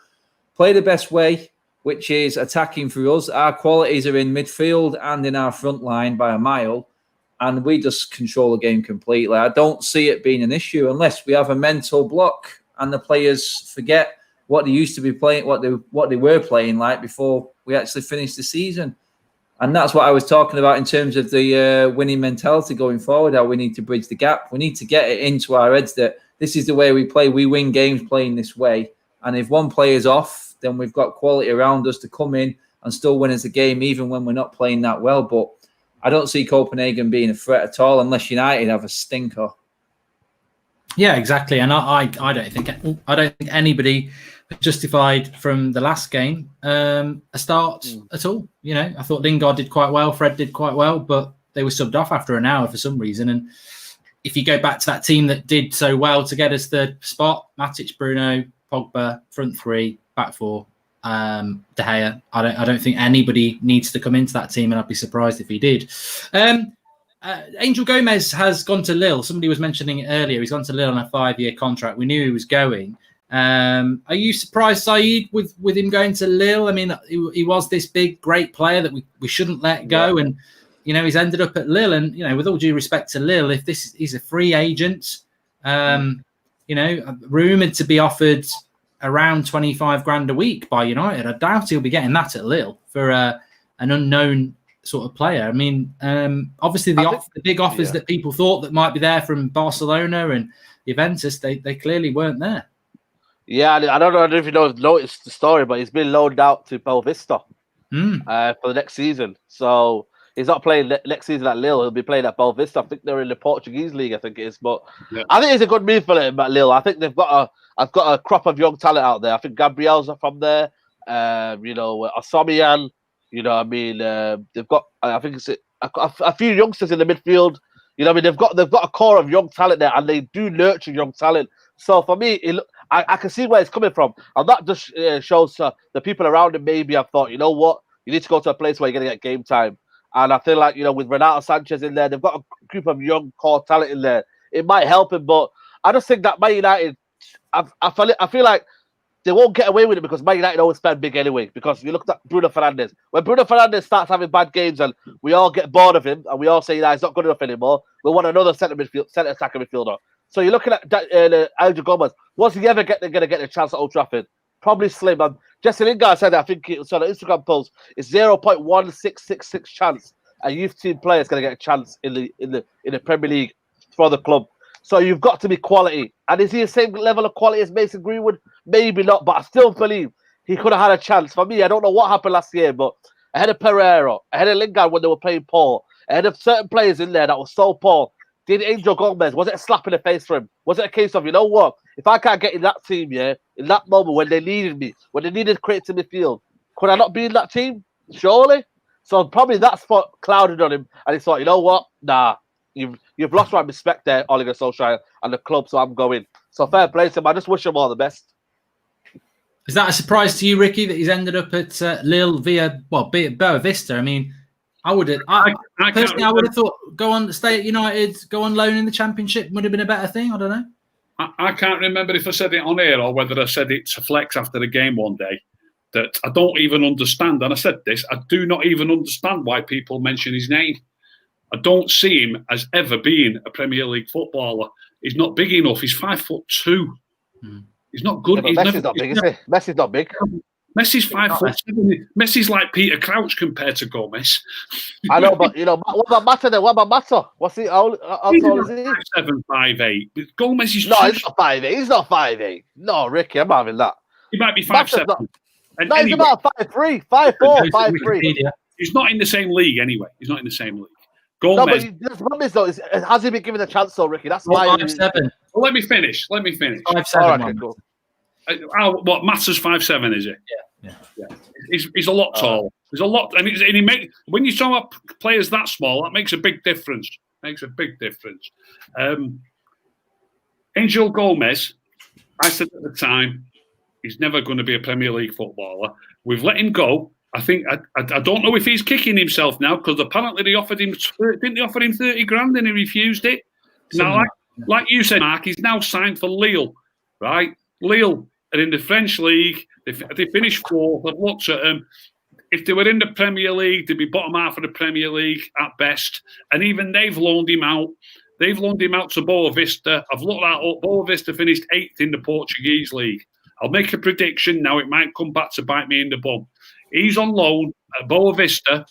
play the best way, which is attacking for us. Our qualities are in midfield and in our front line by a mile, and we just control the game completely. I don't see it being an issue unless we have a mental block and the players forget what they used to be playing, what they were playing like before we actually finished the season. And that's what I was talking about in terms of the winning mentality going forward, how we need to bridge the gap. We need to get it into our heads that this is the way we play. We win games playing this way. And if one player's off, then we've got quality around us to come in and still win us a game, even when we're not playing that well. But I don't see Copenhagen being a threat at all unless United have a stinker. Yeah, exactly. And I don't think anybody justified from the last game a start at all. You know, I thought Lingard did quite well, Fred did quite well, but they were subbed off after an hour for some reason. And if you go back to that team that did so well to get us the spot, Matic, Bruno, Pogba, front 3, back 4, De Gea, I don't think anybody needs to come into that team, and I'd be surprised if he did. Angel Gomez has gone to Lille. Somebody was mentioning it earlier. He's gone to Lille on a 5-year contract. We knew he was going. Are you surprised, Saeed, with him going to Lille? I mean, he was this big, great player that we shouldn't let go, and you know he's ended up at Lille. And you know, with all due respect to Lille, if he's a free agent, you know, rumored to be offered around 25 grand a week by United, I doubt he'll be getting that at Lille for an unknown sort of player. I mean, obviously the big offers that people thought that might be there from Barcelona and Juventus, they clearly weren't there. Yeah, I don't know if you noticed the story, but he's been loaned out to Belvista for the next season. So he's not playing next season at Lille. He'll be playing at Belvista. I think they're in the Portuguese league, I think it is. But I think it's a good move for them at Lille. I think I've got a crop of young talent out there. I think Gabriel's from there. You know, Asamoah. You know what I mean? They've got, I think it's a few youngsters in the midfield. You know what I mean? They've got a core of young talent there, and they do nurture young talent. So for me, I can see where it's coming from. And that just shows the people around him maybe have thought, you know what? You need to go to a place where you're going to get game time. And I feel like, you know, with Renato Sanchez in there, they've got a group of young core talent in there. It might help him, but I just think that Man United, I feel like they won't get away with it because Man United always spend big anyway. Because you look at Bruno Fernandes. When Bruno Fernandes starts having bad games and we all get bored of him and we all say that he's not good enough anymore, we want another centre attacking midfielder. So you're looking at Angel Gomez. Was he ever going to get a chance at Old Trafford? Probably slim. And Jesse Lingard said that, I think it was on an Instagram post, it's 0.1666 chance a youth team player is going to get a chance in the Premier League for the club. So you've got to be quality. And is he the same level of quality as Mason Greenwood? Maybe not, but I still believe he could have had a chance. For me, I don't know what happened last year, but ahead of Pereira, ahead of Lingard when they were playing poor, ahead of certain players in there that were so poor, Did Angel Gomez, was it a slap in the face for him? Was it a case of, you know what, if I can't get in that team, in that moment when they needed me, when they needed crates in midfield, could I not be in that team? Surely. So probably that's what clouded on him, and he thought, you know what, nah, you've lost my respect there, Ole Gunnar Solskjaer, and the club, so I'm going. So fair play to him. I just wish him all the best. Is that a surprise to you, Ricky, that he's ended up at Lille via Boa Vista? I mean, I would have thought go on, stay at United, go on loan in the Championship would have been a better thing. I don't know. I can't remember if I said it on air or whether I said it to Flex after the game one day, that I don't even understand. And I said this, I do not even understand why people mention his name. I don't see him as ever being a Premier League footballer. He's not big enough. He's 5'2". He's not good. Yeah, Messi's not big, is he? Messi's not big. Messi's 5'7". Messi's like Peter Crouch compared to Gomez. I know, but what about Mata then? What about Mata? What's he? How tall is he? 5'7", 5'8". But Gomez is no, he's not 5'8". He's not 5'8". No, Ricky, I'm having that. He might be 5'7". No, he's about 5'3", 5'4", 5'3". He's not in the same league anyway. He's not in the same league. Gomez. No, but the problem is though, has he been given a chance though, Ricky? That's why. 5'7". Well, let me finish. 5'7". All right, cool. What Matters 5'7", is it? Yeah. He's a lot taller. There's a lot. I mean, when you talk about players that small, that makes a big difference. Angel Gomez, I said at the time, he's never going to be a Premier League footballer. We've let him go. I think I don't know if he's kicking himself now, because apparently they offered him 30 grand and he refused it. Now, like you said, Mark, he's now signed for Lille, right? Lille are in the French league. They finished fourth. I've looked at them. If they were in the Premier League, they'd be bottom half of the Premier League at best. And even they've loaned him out. They've loaned him out to Boa Vista. I've looked that up. Boa Vista finished 8th in the Portuguese league. I'll make a prediction now. It might come back to bite me in the bum. He's on loan at Boa Vista,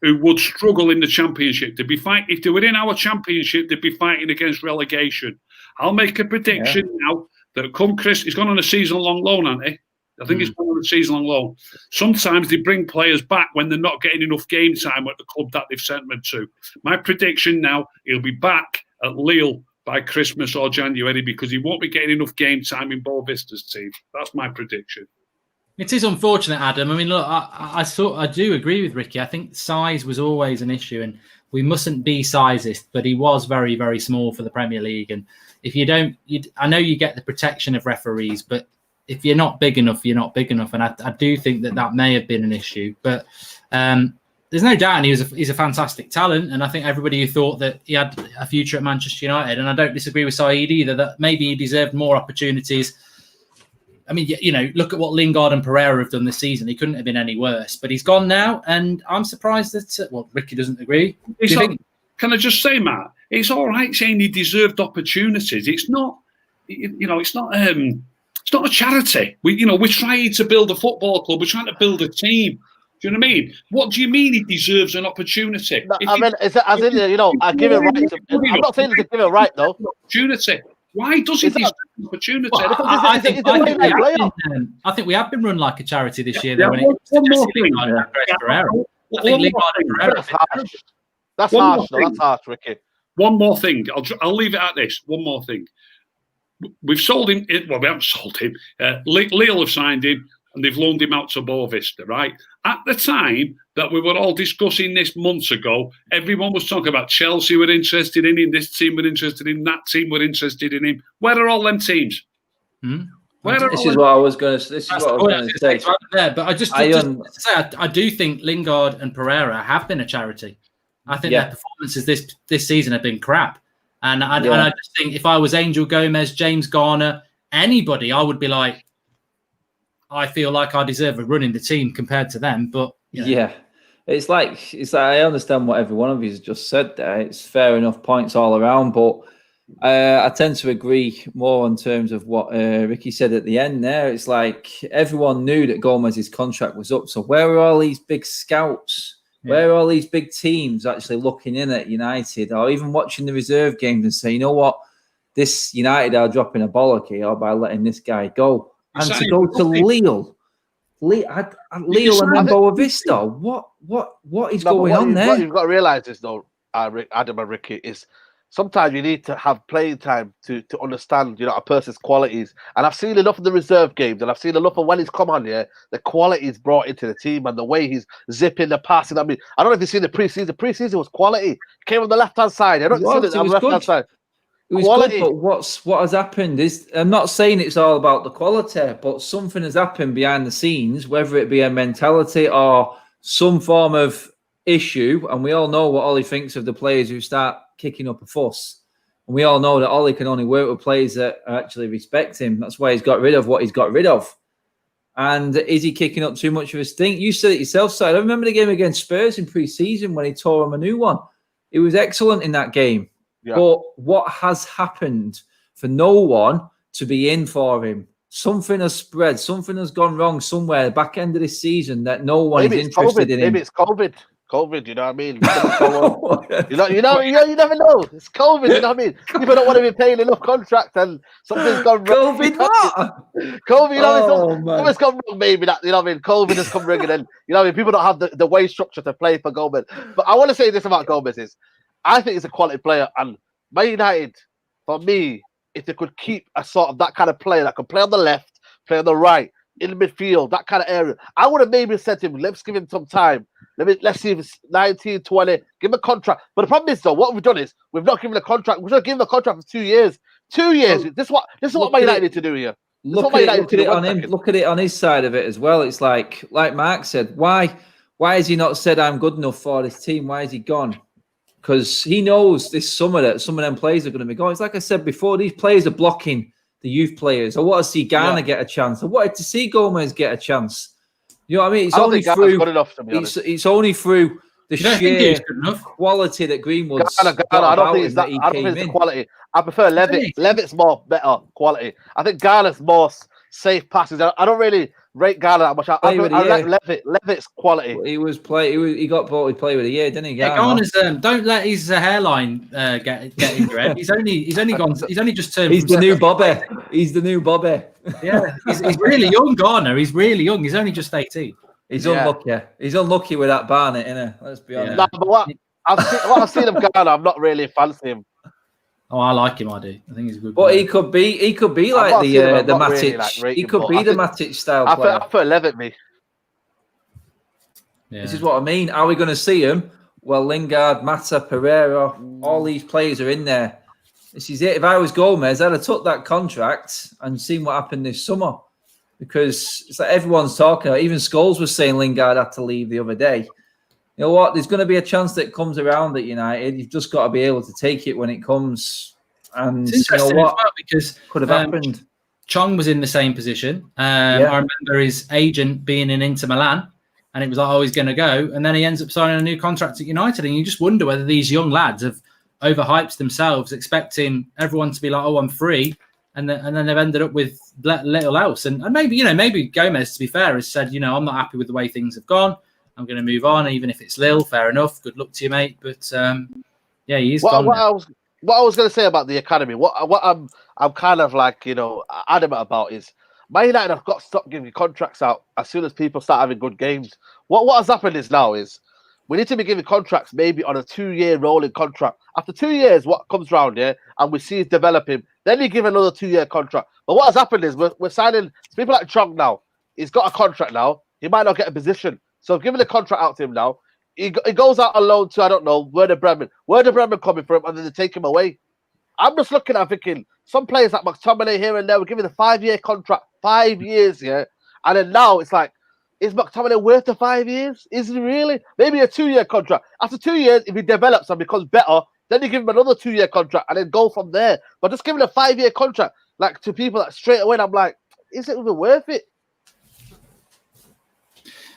who would struggle in the Championship. If they were in our Championship, they'd be fighting against relegation. I'll make a prediction now that come Chris, he's gone on a season-long loan, hasn't he? I think he's gone on a season-long loan. Sometimes they bring players back when they're not getting enough game time at the club that they've sent them to. My prediction now, he'll be back at Lille by Christmas or January, because he won't be getting enough game time in Boa Vista's team. That's my prediction. It is unfortunate, Adam. I mean, look, I do agree with Ricky. I think size was always an issue, and we mustn't be sizist, but he was very, very small for the Premier League. And if you don't, I know you get the protection of referees, but if you're not big enough, you're not big enough. And I do think that may have been an issue. But there's no doubt he's a fantastic talent. And I think everybody who thought that he had a future at Manchester United, and I don't disagree with Saeed either, that maybe he deserved more opportunities. I mean, look at what Lingard and Pereira have done this season. He couldn't have been any worse. But he's gone now, and I'm surprised that, Ricky doesn't agree. Can I just say, Matt, it's all right saying he deserved opportunities. It's not, it's not a charity. We're trying to build a football club. We're trying to build a team. Do you know what I mean? What do you mean he deserves an opportunity? No, I mean, I give it right. I'm not saying to give it right, though. Opportunity. Why does he deserve an opportunity? Well, I think we have been run like a charity this year. Though, That's harsh. That's harsh, Ricky. One more thing. I'll leave it at this. One more thing. We've sold him. Well, we haven't sold him. Lille have signed him, and they've loaned him out to Boa Vista, right? At the time that we were all discussing this months ago, everyone was talking about Chelsea were interested in him, this team were interested in him, that team were interested in him. Where are all them teams? This is what I was going to say. But I just to say, I do think Lingard and Pereira have been a charity. I think their performances this season have been crap. And I just think if I was Angel Gomez, James Garner, anybody, I would be like, I feel like I deserve a run in the team compared to them. But it's like I understand what every one of you has just said there. It's fair enough points all around, but I tend to agree more in terms of what Ricky said at the end there. It's like everyone knew that Gomez's contract was up. So where are all these big scouts? Where are all these big teams actually looking in at United, or even watching the reserve games and say, you know what, this United are dropping a bollock here by letting this guy go. And to go to Lille and then Boa Vista, what is going on there? What you've got to realise is, though, Adam and Ricky, is sometimes you need to have playing time to understand, a person's qualities. And I've seen enough of the reserve games, and I've seen enough of when he's come on here, the quality he's brought into the team and the way he's zipping the passing. I mean, I don't know if you've seen the preseason. The preseason was quality. Came on the left-hand side. I don't see it on the left-hand side. It was quality. Good, but what has happened is, I'm not saying it's all about the quality, but something has happened behind the scenes, whether it be a mentality or some form of issue. And we all know what Ollie thinks of the players who start kicking up a fuss. And we all know that Ollie can only work with players that actually respect him. That's why he's got rid of what he's got rid of. And is he kicking up too much of a stink? You said it yourself, Si. I remember the game against Spurs in pre-season when he tore him a new one. He was excellent in that game. Yeah. But what has happened for no one to be in for him? Something has spread. Something has gone wrong somewhere back end of this season that no one is interested in him. Maybe it's COVID. COVID, you know what I mean? you never know. It's COVID, you know what I mean? People don't want to be paying enough contract and something's gone wrong. COVID what? COVID, something's gone wrong, maybe that, you know what I mean? COVID has come ringing in. You know what I mean? People don't have the wage structure to play for Gomez. But I want to say this about Gomez is, I think he's a quality player, and Man United, for me, if they could keep a sort of that kind of player that can play on the left, play on the right, in the midfield, that kind of area, I would have maybe said to him, let's give him some time. Let's see if it's 19, 20, give him a contract. But the problem is, though, what we've done is we've not given him a contract. We've just given him a contract for 2 years. 2 years. This is what Man United need to do here. Look at it on him. Look at it on his side of it as well. It's like Mark said, why has he not said I'm good enough for this team? Why is he gone? Because he knows this summer that some of them players are going to be gone. It's like I said before, these players are blocking the youth players. I want to see Garner get a chance. I wanted to see Gomez get a chance. You know what I mean? It's only through the sheer quality that Greenwood's Garner, I don't think it's that. I don't think it's the quality. I prefer Levitt. Levitt's more better quality. I think Garner's more safe passes. I don't really rate Garner that much. I like Levitt. Levitt's quality. He got bought with Play with the Year, didn't he? Garner's don't let his hairline get in your head. He's only just turned. He's the new Bobby. He's the new Bobby. Yeah, he's really young, Garner. He's really young. He's only just 18. He's unlucky. He's unlucky with that Barnett, innit? Let's be honest. No, but what I've seen of Garner, I'm not really fancy him. Oh, I like him. I do. I think he's a good. But player. He could be like the Matic. Really he could be the Matic style player. I put Levitt me. Yeah. This is what I mean. Are we going to see him? Well, Lingard, Mata, Pereira, all these players are in there. This is it. If I was Gomez, I'd have took that contract and seen what happened this summer. Because it's like everyone's talking about. Even Scholes was saying Lingard had to leave the other day. You know what? There's going to be a chance that comes around at United. You've just got to be able to take it when it comes. And it's interesting you know what? As well because could have happened. Chong was in the same position. I remember his agent being in Inter Milan, and it was like, oh, he's going to go. And then he ends up signing a new contract at United. And you just wonder whether these young lads have overhyped themselves, expecting everyone to be like, oh, I'm free. And then they've ended up with little else. And maybe Gomez, to be fair, has said, I'm not happy with the way things have gone. I'm going to move on, even if it's Lille. Fair enough. Good luck to you, mate. But he's gone. What I was going to say about the academy, what I'm kind of like, adamant about is Man United have got to stop giving contracts out as soon as people start having good games. What has happened is we need to be giving contracts maybe on a 2-year rolling contract. After 2 years, what comes round here and we see it developing, then you give another 2-year contract. But what has happened is we're signing people like Chong now. He's got a contract now. He might not get a position. So giving the contract out to him now, he goes out on loan to, I don't know, Werder Bremen. Werder Bremen coming for him and then they take him away. I'm just looking at thinking, some players like McTominay here and there, we're giving a 5-year contract, 5 years, yeah? And then now it's like, is McTominay worth the 5 years? Is he really? Maybe a 2-year contract. After 2 years, if he develops and becomes better, then you give him another 2-year contract and then go from there. But just giving a 5-year contract, like to people that straight away, I'm like, is it even worth it?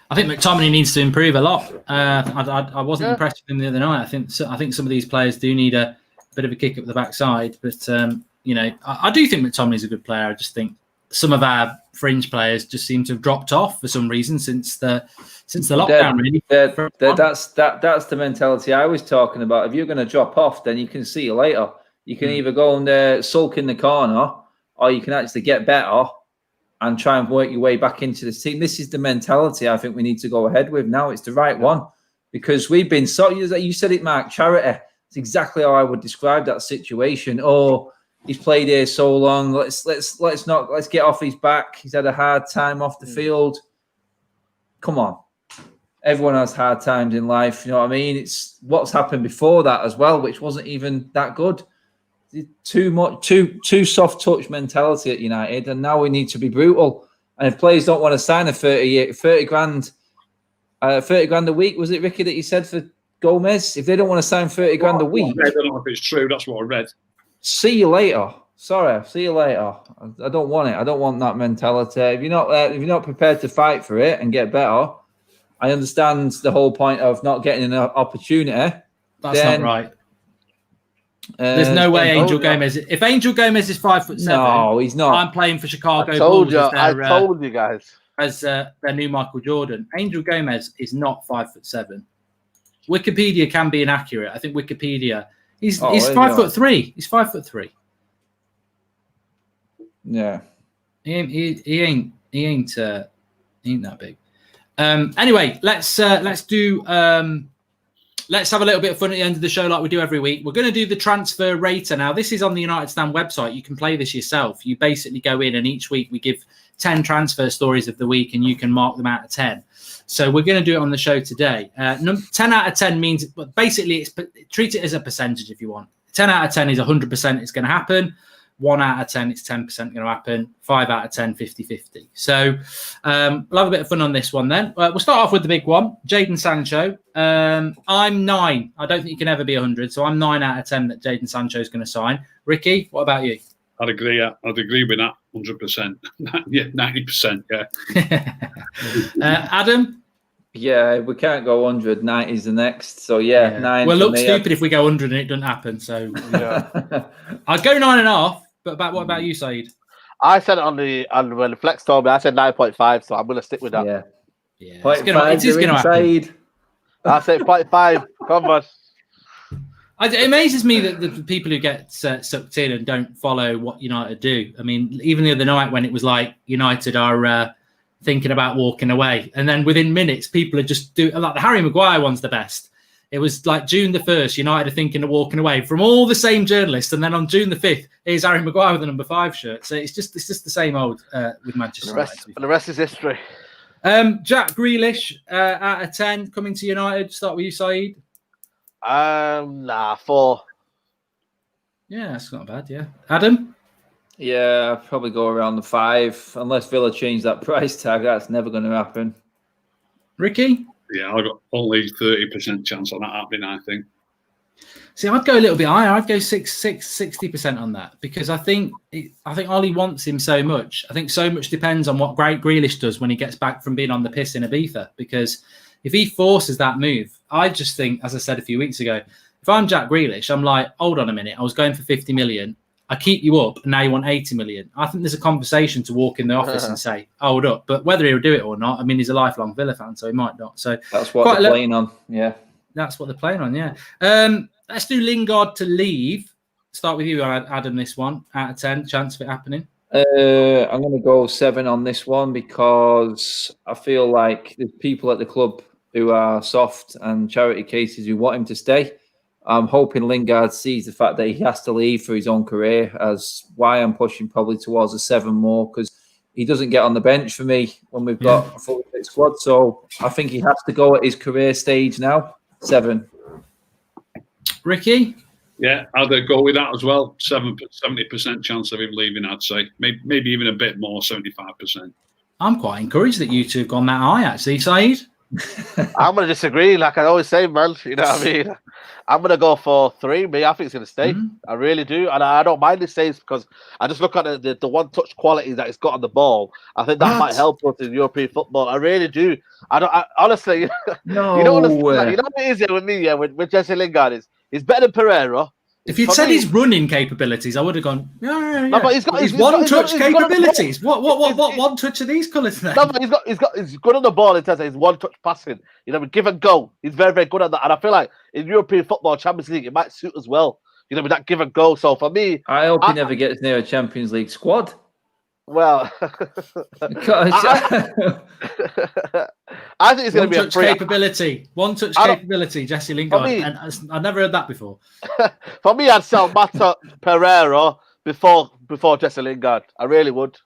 I think McTominay needs to improve a lot. I wasn't impressed with him the other night. I think some of these players do need a bit of a kick up the backside. But I do think McTominay's a good player. I just think some of our fringe players just seem to have dropped off for some reason since the lockdown. Really, that's the mentality I was talking about. If you're going to drop off, then you can see you later. You can either go and sulk in the corner, or you can actually get better and try and work your way back into this team. This is the mentality I think we need to go ahead with now. It's the right one because we've been you said it, Mark, charity. It's exactly how I would describe that situation. Oh, he's played here so long. Let's get off his back. He's had a hard time off the field. Come on. Everyone has hard times in life. You know what I mean? It's what's happened before that as well, which wasn't even that good. Too soft touch mentality at United, and now we need to be brutal. And if players don't want to sign a 30 grand a week, was it Ricky that you said for Gomez? If they don't want to sign 30 grand a week, I don't know if it's true. That's what I read. See you later. Sorry, see you later. I don't want it. I don't want that mentality. If you're not prepared to fight for it and get better, I understand the whole point of not getting an opportunity. That's not right. There's no way Angel Gomez. If Angel Gomez is 5'7", no, he's not. I'm playing for Chicago I told Bulls. I told you guys as their new Michael Jordan. Angel Gomez is not 5'7". Wikipedia can be inaccurate. I think Wikipedia. He's 5'3". He's 5'3". Yeah, he ain't that big. Anyway, let's have a little bit of fun at the end of the show like we do every week. We're going to do the transfer rater now. This is on the United Stand website. You can play this yourself. You basically go in and each week we give 10 transfer stories of the week and you can mark them out of 10. So we're going to do it on the show today. 10 out of 10 means, but basically treat it as a percentage if you want. 10 out of 10 is 100% it's going to happen. 1 out of 10, it's 10% going to happen. 5 out of 10, 50-50. So we'll have a bit of fun on this one then. We'll start off with the big one, Jaden Sancho. I'm 9. I don't think you can ever be 100, so I'm 9 out of 10 that Jaden Sancho is going to sign. Ricky, what about you? I'd agree with that 100%. Yeah, 90%, yeah. Adam? Yeah, we can't go 100. 90 is the next. So, yeah. 9. We'll look stupid if we go 100 and it doesn't happen. So, yeah. I'd go 9.5. But what about you, Saeed? I said it when the Flex told me, I said 9.5, so I'm going to stick with that. Yeah. It is going to happen. I said 0.5. Come on. It amazes me that the people who get sucked in and don't follow what United do. I mean, even the other night when it was like United are thinking about walking away, and then within minutes, people are just doing like the Harry Maguire one's the best. It was like June the 1st, United are thinking of walking away from all the same journalists. And then on June the 5th, here's Harry Maguire with the number 5 shirt. So it's just the same old with Manchester United. The rest is history. Jack Grealish, out of 10, coming to United. Start with you, Saeed. 4. Yeah, that's not bad, yeah. Adam? Yeah, I'll probably go around the 5. Unless Villa change that price tag, that's never going to happen. Ricky? Yeah, I've got only 30% chance on that happening, I think. See, I'd go a little bit higher. I'd go 60% on that because I think Ollie wants him so much. I think so much depends on what Grealish does when he gets back from being on the piss in Ibiza. Because if he forces that move, I just think, as I said a few weeks ago, if I'm Jack Grealish, I'm like, hold on a minute. I was going for 50 million. I keep you up, and now you want 80 million. I think there's a conversation to walk in the office and say, hold up. But whether he'll do it or not, I mean, he's a lifelong Villa fan, so he might not. So that's what they're playing on, yeah. That's what they're playing on, yeah. Let's do Lingard to leave. Start with you, Adam, this one. Out of 10, chance of it happening? I'm going to go 7 on this one because I feel like there's people at the club who are soft and charity cases who want him to stay. I'm hoping Lingard sees the fact that he has to leave for his own career as why I'm pushing probably towards a 7 more because he doesn't get on the bench for me when we've got a full fit squad. So I think he has to go at his career stage now. 7. Ricky? Yeah, I'd go with that as well. 70% chance of him leaving, I'd say. Maybe even a bit more, 75%. I'm quite encouraged that you two have gone that high, actually. Saeed? I'm going to disagree. Like I always say, man, you know what I mean? I'm going to go for 3. Me, I think it's going to stay. I really do. And I don't mind it stays because I just look at the one-touch quality that it's got on the ball. I think that might help us in European football. I really do. Honestly, no you know what it is with me, with Jesse Lingard is he's better than Pereira. If you'd said his running capabilities, I would have gone, yeah. No, but he's one-touch capabilities. What one-touch are these colours then? No, but he's good on the ball in terms of his one-touch passing. You know, with give and go. He's very, very good at that. And I feel like in European football, Champions League, it might suit as well. You know, with that give and go. So for me... I hope he never gets near a Champions League squad. Well, I think it's going to be a free capability. One-touch capability, Jesse Lingard. And I've never heard that before. For me, I'd sell Mato Pereira before Jesse Lingard. I really would.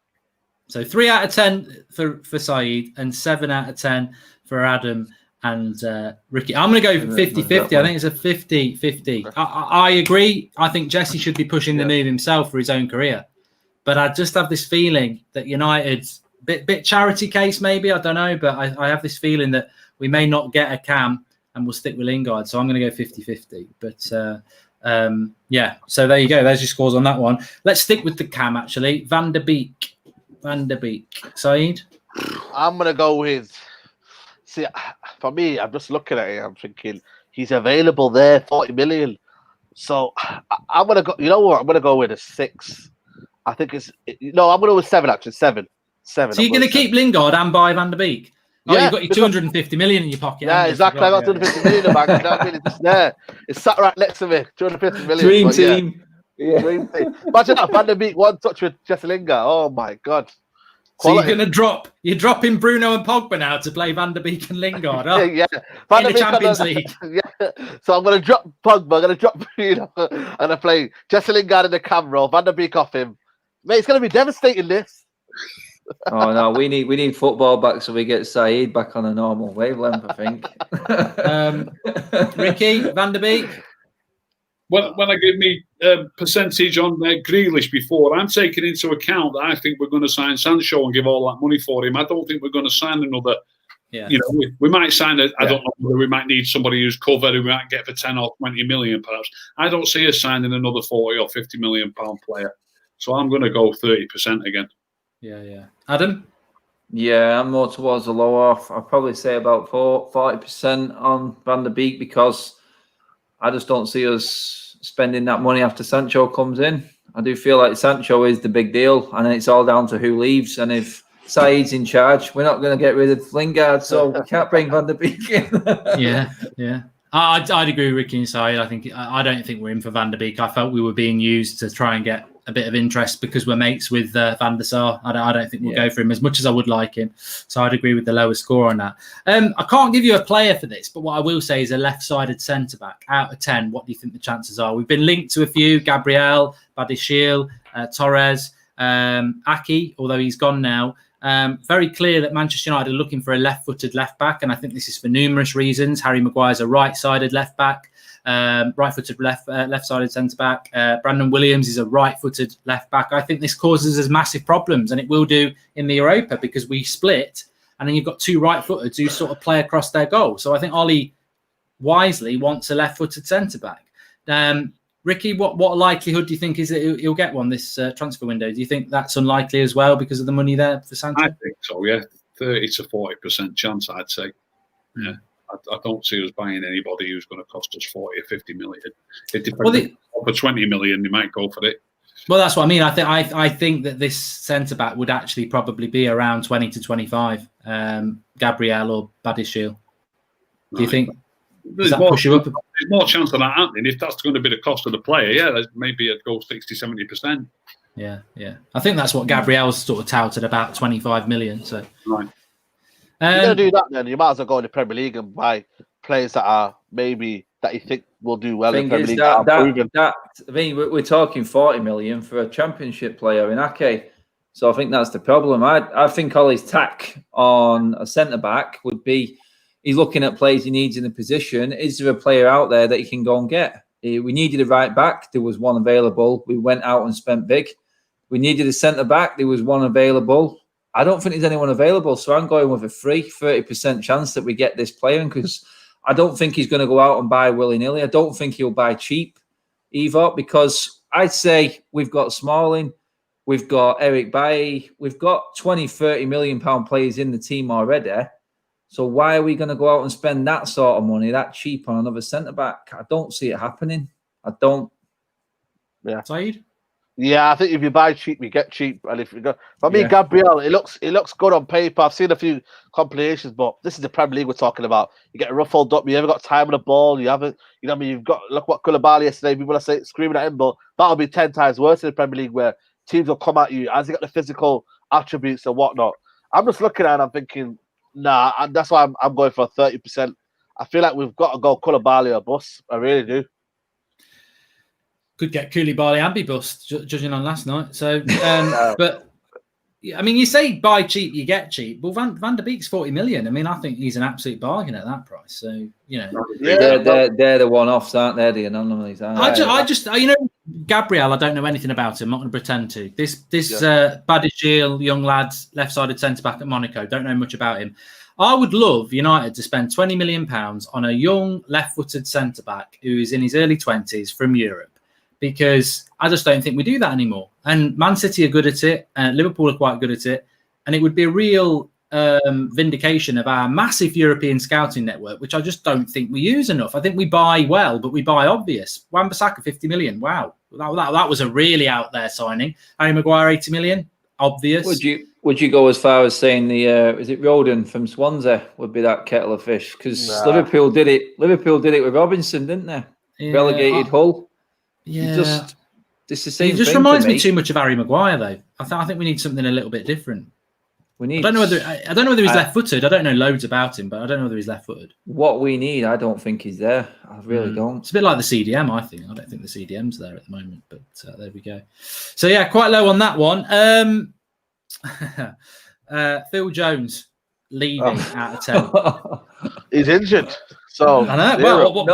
So 3 out of 10 for Saeed and 7 out of 10 for Adam and Ricky. I'm going to go 50-50. I think it's a 50-50. I agree. I think Jesse should be pushing the move himself for his own career. But I just have this feeling that United's bit charity case, maybe, I don't know. But I have this feeling that we may not get a Cam and we'll stick with Lingard. So I'm going to go 50-50. But so there you go. There's your scores on that one. Let's stick with the Cam, actually. Van der Beek. Saeed? I'm going to go with... See, for me, I'm just looking at it. I'm thinking he's available there, 40 million. So I'm going to go... You know what? I'm going to go with a 6. I think it's... No, I'm going to go with 7, actually. 7. So you're going to keep Lingard and buy Van der Beek? Oh, you've got your 250 million in your pocket. Yeah, exactly. I got 250 million in the bank. You know what I mean? It's there. It's sat right next to me. 250 million. Dream team. Yeah. Dream team. Imagine that Van der Beek one touch with Jesse Lingard. Oh my God. Quality. So you're going to you're dropping Bruno and Pogba now to play Van der Beek and Lingard, huh? Yeah. In the Champions League. Yeah. So I'm going to drop Pogba, I'm going to drop Bruno, and I play Jesse Lingard in the camera, Van der Beek off him. Mate, it's going to be devastating, this. Oh no, we need football back so we get Saeed back on a normal wavelength, I think. Ricky, Van der Beek? When I give me percentage on Grealish before, I'm taking into account that I think we're going to sign Sancho and give all that money for him. I don't think we're going to sign another. Yeah. You know, we might sign I don't know whether we might need somebody who's covered who we might get for 10 or 20 million, perhaps. I don't see us signing another 40 or 50 million pound player. So I'm going to go 30% again. Yeah. Adam? Yeah, I'm more towards the lower. I'd probably say about 40% on Van der Beek because I just don't see us spending that money after Sancho comes in. I do feel like Sancho is the big deal, and it's all down to who leaves. And if Saeed's in charge, we're not going to get rid of Lingard, so we can't bring Van der Beek in. Yeah. I'd agree with Ricky and Saeed. I don't think we're in for Van der Beek. I felt we were being used to try and get a bit of interest because we're mates with Van der Sar. I don't think we'll go for him as much as I would like him. So I'd agree with the lower score on that. I can't give you a player for this, but what I will say is a left-sided centre-back. Out of 10, what do you think the chances are? We've been linked to a few: Gabriel, Badiashile, Torres, Aki, although he's gone now. Very clear that Manchester United are looking for a left-footed left-back, and I think this is for numerous reasons. Harry Maguire's a right-sided left-back. Right-footed left-sided centre-back. Brandon Williams is a right-footed left-back. I think this causes us massive problems, and it will do in the Europa because we split, and then you've got two right-footers who sort of play across their goal. So I think Ollie wisely wants a left-footed centre-back. Ricky, what likelihood do you think is that he'll get one this transfer window? Do you think that's unlikely as well because of the money there for Sancho? I think so, yeah. 30 to 40% chance, I'd say. Yeah. I don't see us buying anybody who's going to cost us 40 or 50 million. It depends. For 20 million, they might go for it. Well, that's what I mean. I think that this centre back would actually probably be around 20 to 25. Gabriel or Badiashile. Do you think? Does that push you up? There's more chance of that happening. If that's going to be the cost of the player, maybe it'd go 60, 70%. Yeah. I think that's what Gabriel's sort of touted about 25 million. So right. You're going to do that, then you might as well go in the Premier League and buy players that are maybe that you think will do well in the Premier League. We're talking 40 million for a Championship player in Ake. So I think that's the problem. I think Ollie's tack on a centre-back would be he's looking at players he needs in a position. Is there a player out there that he can go and get? We needed a right-back. There was one available. We went out and spent big. We needed a centre-back. There was one available. I don't think there's anyone available, so I'm going with a free 30% chance that we get this player because I don't think he's going to go out and buy willy-nilly. I don't think he'll buy cheap either because I'd say we've got Smalling, we've got Eric Bailly, we've got 20, 30 million pound players in the team already. So why are we going to go out and spend that sort of money, that cheap on another centre-back? I don't see it happening. I don't. Yeah. Saeed? Yeah, I think if you buy cheap, you get cheap. And if you go, for me, Gabriel, it looks good on paper. I've seen a few compilations, but this is the Premier League we're talking about. You get ruffled up, you haven't got time on the ball, you haven't, you've got, look what Koulibaly yesterday, people are saying, screaming at him, but that'll be 10 times worse in the Premier League where teams will come at you. Has he got the physical attributes and whatnot? I'm just looking at it and I'm thinking, nah, and that's why I'm going for 30%. I feel like we've got to go Koulibaly or bust. I really do. Could get Koulibaly and be bust, judging on last night. So, but I mean, you say buy cheap, you get cheap. Well, Van der Beek's 40 million. I mean, I think he's an absolute bargain at that price. So, you know, they're the one-offs, aren't they? The anomalies. Aren't I just, you know, Gabriel. I don't know anything about him. I'm not going to pretend to. This Badiashile, young lad, left-sided centre back at Monaco. Don't know much about him. I would love United to spend £20 million on a young left-footed centre back who is in his early 20s from Europe. Because I just don't think we do that anymore. And Man City are good at it. Liverpool are quite good at it. And it would be a real vindication of our massive European scouting network, which I just don't think we use enough. I think we buy well, but we buy obvious. Wan-Bissaka, 50 million. Wow. That was a really out there signing. Harry Maguire, 80 million. Obvious. Would you go as far as saying is it Roden from Swansea would be that kettle of fish? Because Liverpool did it. Liverpool did it with Robinson, didn't they? Yeah, Relegated Hull. Yeah, it's the same. It just reminds me too much of Harry Maguire, though. I think we need something a little bit different. I don't know whether he's left-footed. I don't know loads about him, but I don't know whether he's left-footed. What we need, I don't think he's there. I really don't. It's a bit like the CDM, I think. I don't think the CDM's there at the moment, but there we go. So yeah, quite low on that one. Phil Jones leaving out of 10. He's injured, so I know. What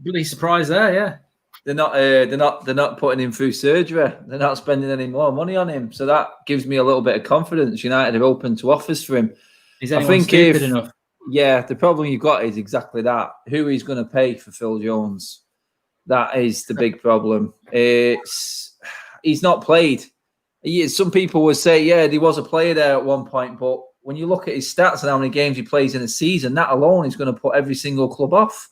bloody surprise there, yeah. They're not putting him through surgery. They're not spending any more money on him. So that gives me a little bit of confidence. United are open to offers for him. Is anyone stupid enough? Yeah, the problem you've got is exactly that. Who is going to pay for Phil Jones? That is the big problem. He's not played. Some people would say, yeah, he was a player there at one point, but when you look at his stats and how many games he plays in a season, that alone is going to put every single club off.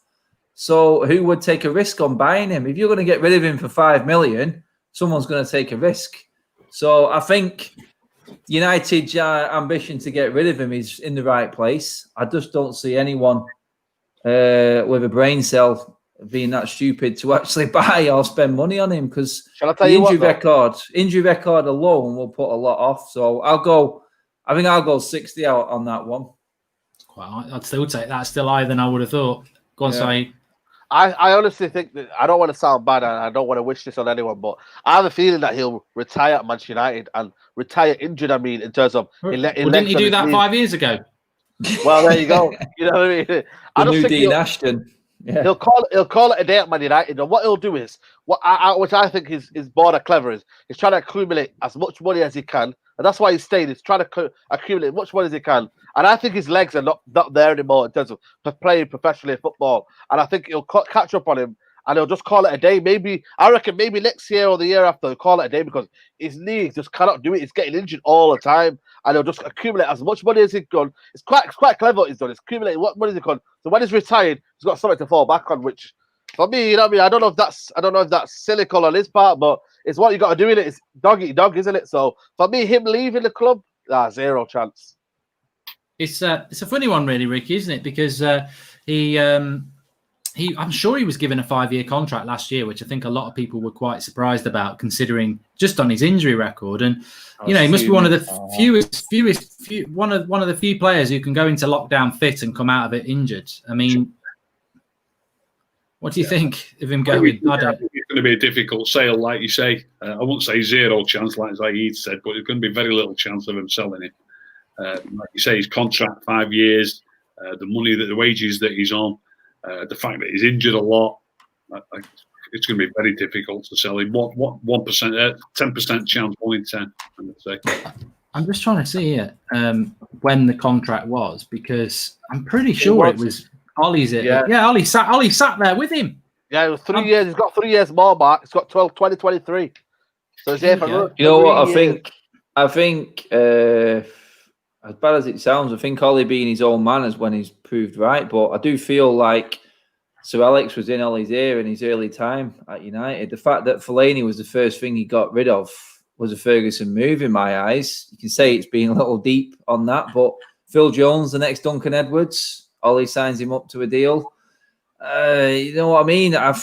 So who would take a risk on buying him? If you're going to get rid of him for 5 million, someone's going to take a risk. So I think United's ambition to get rid of him is in the right place. I just don't see anyone with a brain cell being that stupid to actually buy or spend money on him, because the injury record alone will put a lot off. So I think I'll go 60 out on that one. Well, I'd still take that. Still higher than I would have thought. Go on, Saeed. I honestly think that I don't want to sound bad and I don't want to wish this on anyone, but I have a feeling that he'll retire at Manchester United and retire injured. I mean, in terms of didn't he do that 5 years ago? Well, there you go. You know what I mean? The new Dean Ashton. Yeah. He'll call it a day at Man United, and what he'll do is which I think is border clever is he's trying to accumulate as much money as he can, and that's why he's staying. He's trying to accumulate as much money as he can, and I think his legs are not there anymore in terms of playing professionally football. And I think he'll catch up on him, and he'll just call it a day. I reckon maybe next year or the year after he'll call it a day, because his knee just cannot do it. He's getting injured all the time, and he'll just accumulate as much money as he can. It's quite clever what he's done. He's accumulating what money he can. So when he's retired, he's got something to fall back on. Which, for me, you know what I mean. I don't know if that's cynical on his part, but it's what you got to do in it. It's dog eat dog, isn't it? So for me, him leaving the club, zero chance. It's a funny one, really, Ricky, isn't it? Because I'm sure he was given a 5-year contract last year, which I think a lot of people were quite surprised about, considering just on his injury record. And he must be one of the one of the few players who can go into lockdown fit and come out of it injured. I mean, what do you think of him going? I don't. It's going to be a difficult sale, like you say. I won't say zero chance, like Zaid said, but there's going to be very little chance of him selling it. Like you say, his contract 5 years, the wages that he's on. The fact that he's injured a lot, it's going to be very difficult to sell him. 1%, 10% chance, 1 in 10. I'm going to say. I'm just trying to see here when the contract was, because I'm pretty sure it was Ollie's. Ollie sat there with him. Yeah, it was 3 years. He's got 3 years more back. He's got 2023. So he's here for. You know what? I think. As bad as it sounds, I think Ollie being his own man is when he's proved right. But I do feel like Sir Alex was in Ollie's ear in his early time at United. The fact that Fellaini was the first thing he got rid of was a Ferguson move in my eyes. You can say it's been a little deep on that, but Phil Jones, the next Duncan Edwards, Ollie signs him up to a deal. You know what I mean? I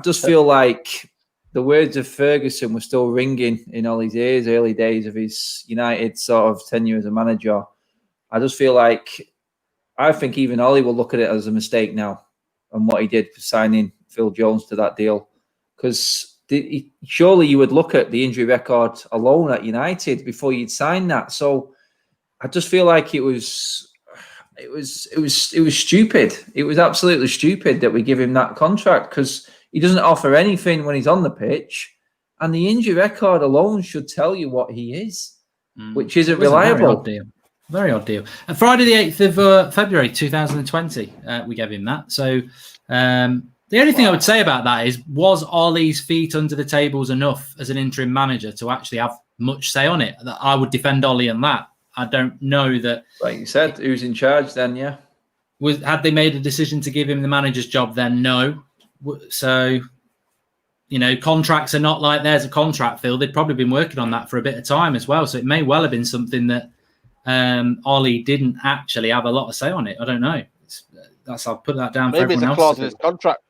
just feel like the words of Ferguson were still ringing in Ollie's ears, early days of his United sort of tenure as a manager. I just feel like, I think even Ollie will look at it as a mistake now, and what he did for signing Phil Jones to that deal. Because surely you would look at the injury record alone at United before you'd sign that. So I just feel like it was stupid. It was absolutely stupid that we give him that contract, because he doesn't offer anything when he's on the pitch, and the injury record alone should tell you what he is, which isn't reliable. Very odd deal. Friday the 8th of February 2020, we gave him that. So the only thing I would say about that is, was Ollie's feet under the tables enough as an interim manager to actually have much say on it? That I would defend Ollie on that. I don't know that. Like you said, who's in charge then? Yeah. Had they made a decision to give him the manager's job? Then no. So, contracts are not like there's a contract, Phil. They'd probably been working on that for a bit of time as well. So it may well have been something that Ollie didn't actually have a lot of say on it. I don't know. I'll put that down. Maybe for it's a clause in his contract.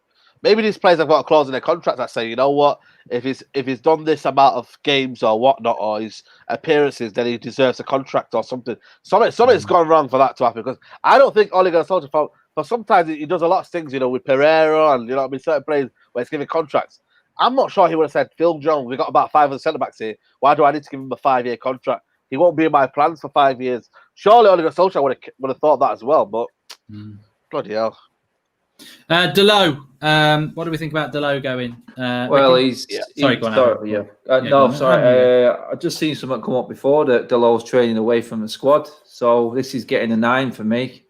Maybe these players have got a clause in their contract that say, you know what, if he's done this amount of games or whatnot, or his appearances, then he deserves a contract or something. Something's gone wrong for that to happen, because I don't think Ole Gunnar Solskjaer, for sometimes he does a lot of things, with Pereira and certain players where he's giving contracts. I'm not sure he would have said, Phil Jones, we've got about 5 other centre backs here. Why do I need to give him a 5-year contract? He won't be in my plans for 5 years. Surely Ole Gunnar Solskjaer would have thought that as well, but bloody hell. Delo, what do we think about Delo going? Well, Ricky? Sorry, go on. I just seen something come up before that Delo's training away from the squad. So this is getting a 9 for me.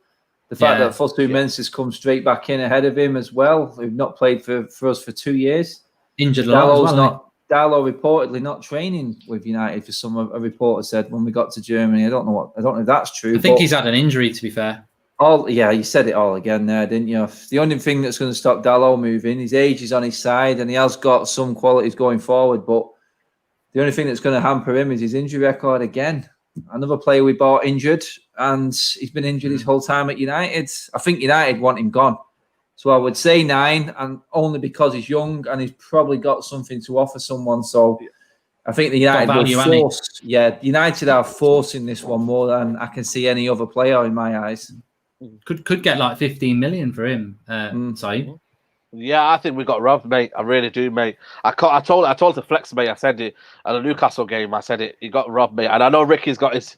The fact that Fosu Mensah's come straight back in ahead of him as well, who've not played for us for 2 years. Injured a lot as well. Dalo reportedly not training with United, for some a reporter said when we got to Germany. I don't know if that's true. I think he's had an injury, to be fair. You said it all again there, didn't you? The only thing that's going to stop Dalot moving, his age is on his side, and he has got some qualities going forward, but the only thing that's going to hamper him is his injury record again. Another player we bought injured, and he's been injured his whole time at United. I think United want him gone. So I would say 9, and only because he's young and he's probably got something to offer someone. So I think the United will force. Yeah, United are forcing this one more than I can see any other player in my eyes. Could get like 15 million for him, Saeed. Yeah, I think we got robbed, mate. I really do, mate. I told the Flex, mate. I said it at the Newcastle game. I said it. He got robbed, mate. And I know Ricky's got his,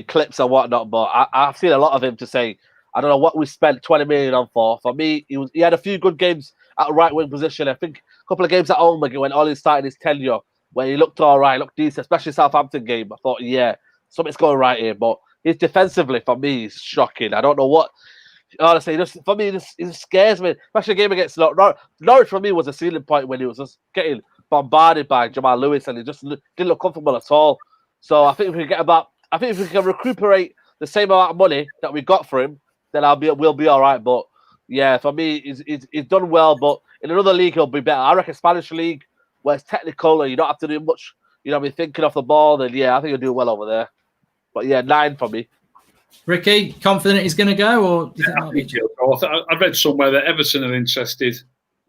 clips and whatnot. But I've seen a lot of him to say, I don't know what we spent 20 million on for. For me, he had a few good games at right wing position. I think a couple of games at home when Ollie started his tenure, where he looked all right, looked decent, especially Southampton game. I thought, yeah, something's going right here. But his defensively, for me, is shocking. I don't know what. Honestly, for me, it scares me. Especially a game against Norwich, for me, was a ceiling point when he was just getting bombarded by Jamal Lewis, and he just didn't look comfortable at all. So I think if we can recuperate the same amount of money that we got for him, then we'll be all right. But yeah, for me, he's done well. But in another league, he'll be better. I reckon Spanish league, where it's technical and you don't have to do much, thinking off the ball. Then yeah, I think he'll do well over there. But yeah, 9 for me. Ricky, confident he's going to go, or do you think I read somewhere that Everton are interested.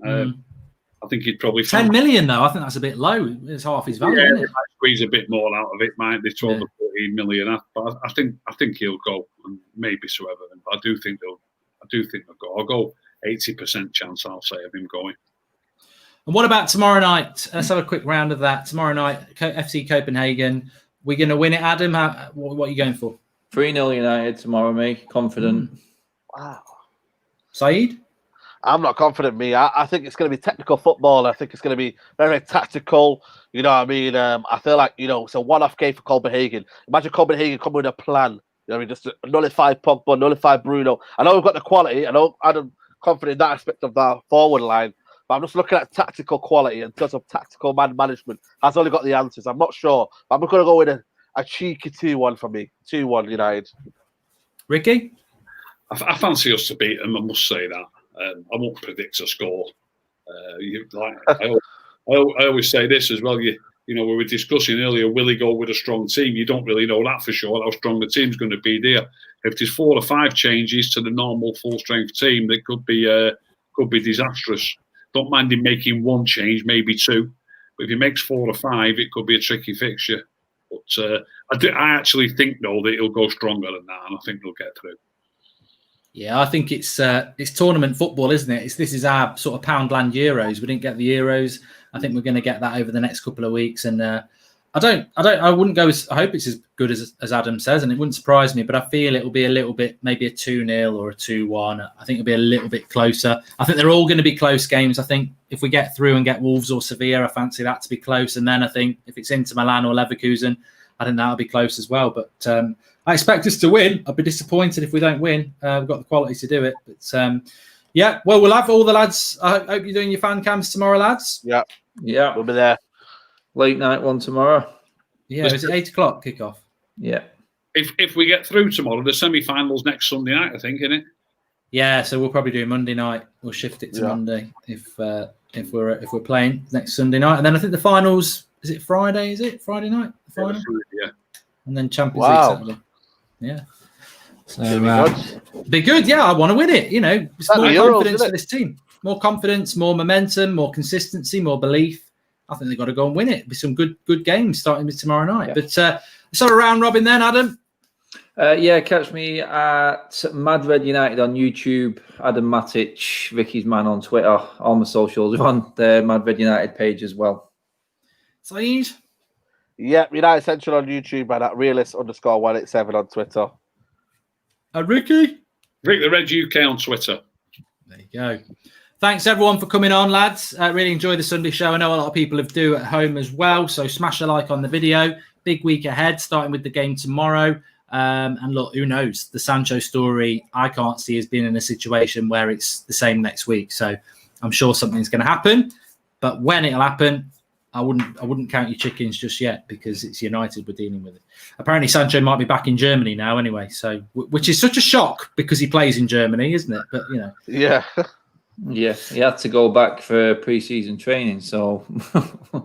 I think he'd probably 10 million though. I think that's a bit low. It's half his value. Yeah, isn't it? might squeeze a bit more out of it, might they? 12 or 14 million. But I think he'll go, and maybe so Everton. But I do think they'll go. I'll go 80% chance. I'll say of him going. And what about tomorrow night? Let's have a quick round of that. Tomorrow night, FC Copenhagen. We're going to win it, Adam. What are you going for? 3-0 United tomorrow, me. Confident. Wow. Saeed? I'm not confident, me. I think it's going to be technical football. I think it's going to be very, very tactical. You know what I mean? I feel like, it's a one-off game for Copenhagen. Imagine Copenhagen coming with a plan. You know what I mean? Just nullify Pogba, nullify Bruno. I know we've got the quality. I'm confident in that aspect of that forward line. But I'm just looking at tactical quality in terms of tactical man management. Has only got the answers. I'm not sure. But I'm going to go with a cheeky 2-1 for me. 2-1 United. Ricky? I fancy us to beat them, I must say that. I won't predict a score. I always say this as well. We were discussing earlier, will he go with a strong team? You don't really know that for sure, how strong the team's going to be there. If there's 4 or 5 changes to the normal full-strength team, that could be disastrous. Don't mind him making 1 change, maybe 2. But if he makes 4 or 5, it could be a tricky fixture. But I actually think, though, that he'll go stronger than that, and I think they'll get through. Yeah, I think it's tournament football, isn't it? This is our sort of Poundland Euros. We didn't get the Euros. I think we're going to get that over the next couple of weeks. And I wouldn't go I hope it's as good as Adam says, and it wouldn't surprise me. But I feel it will be a little bit, maybe a 2-0 or a 2-1. I think it'll be a little bit closer. I think they're all going to be close games. I think if we get through and get Wolves or Sevilla, I fancy that to be close. And then I think if it's Inter Milan or Leverkusen, I think that'll be close as well. But I expect us to win. I'd be disappointed if we don't win. We've got the quality to do it. But yeah, well, we'll have all the lads. I hope you're doing your fan cams tomorrow, lads. Yeah. Yeah. We'll be there. Late night one tomorrow. Yeah, is it 8 o'clock kickoff? Yeah. If we get through tomorrow, the semi-finals next Sunday night, I think, isn't it? Yeah, so we'll probably do Monday night. We'll shift it to Monday if we're playing next Sunday night, and then I think the finals. Is it Friday? Is it Friday night? The final? Yeah. And then Champions League Saturday. Yeah. So be good. Yeah, I want to win it. You know, it's more confidence for this team. More confidence, more momentum, more consistency, more belief. I think they've got to go and win it. Be some good games starting with tomorrow night. Yeah. But let's have a round robin then, Adam. Yeah, catch me at Mad Red United on YouTube, Adam Matic, Vicky's Man on Twitter, all my socials on the Mad Red United page as well. Saeed? Yep, United Central on YouTube and at realist_187 on Twitter. Ricky? Rick the Red UK on Twitter. There you go. Thanks everyone for coming on, lads. Really enjoyed the Sunday show. I know a lot of people do at home as well. So smash a like on the video. Big week ahead, starting with the game tomorrow. And look, who knows? The Sancho story, I can't see as being in a situation where it's the same next week. So I'm sure something's going to happen. But when it'll happen, I wouldn't count your chickens just yet because it's United we're dealing with it. Apparently Sancho might be back in Germany now anyway, so which is such a shock because he plays in Germany, isn't it? But you know. Yeah. Yeah, he had to go back for pre-season training, so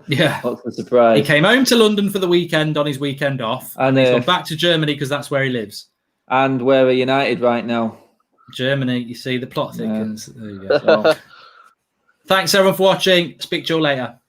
yeah, what's the surprise? He came home to London for the weekend on his weekend off, and he's gone back to Germany because that's where he lives. And where are United right now? Germany. You see, the plot thickens. There you go. So, thanks everyone for watching. Speak to you all later.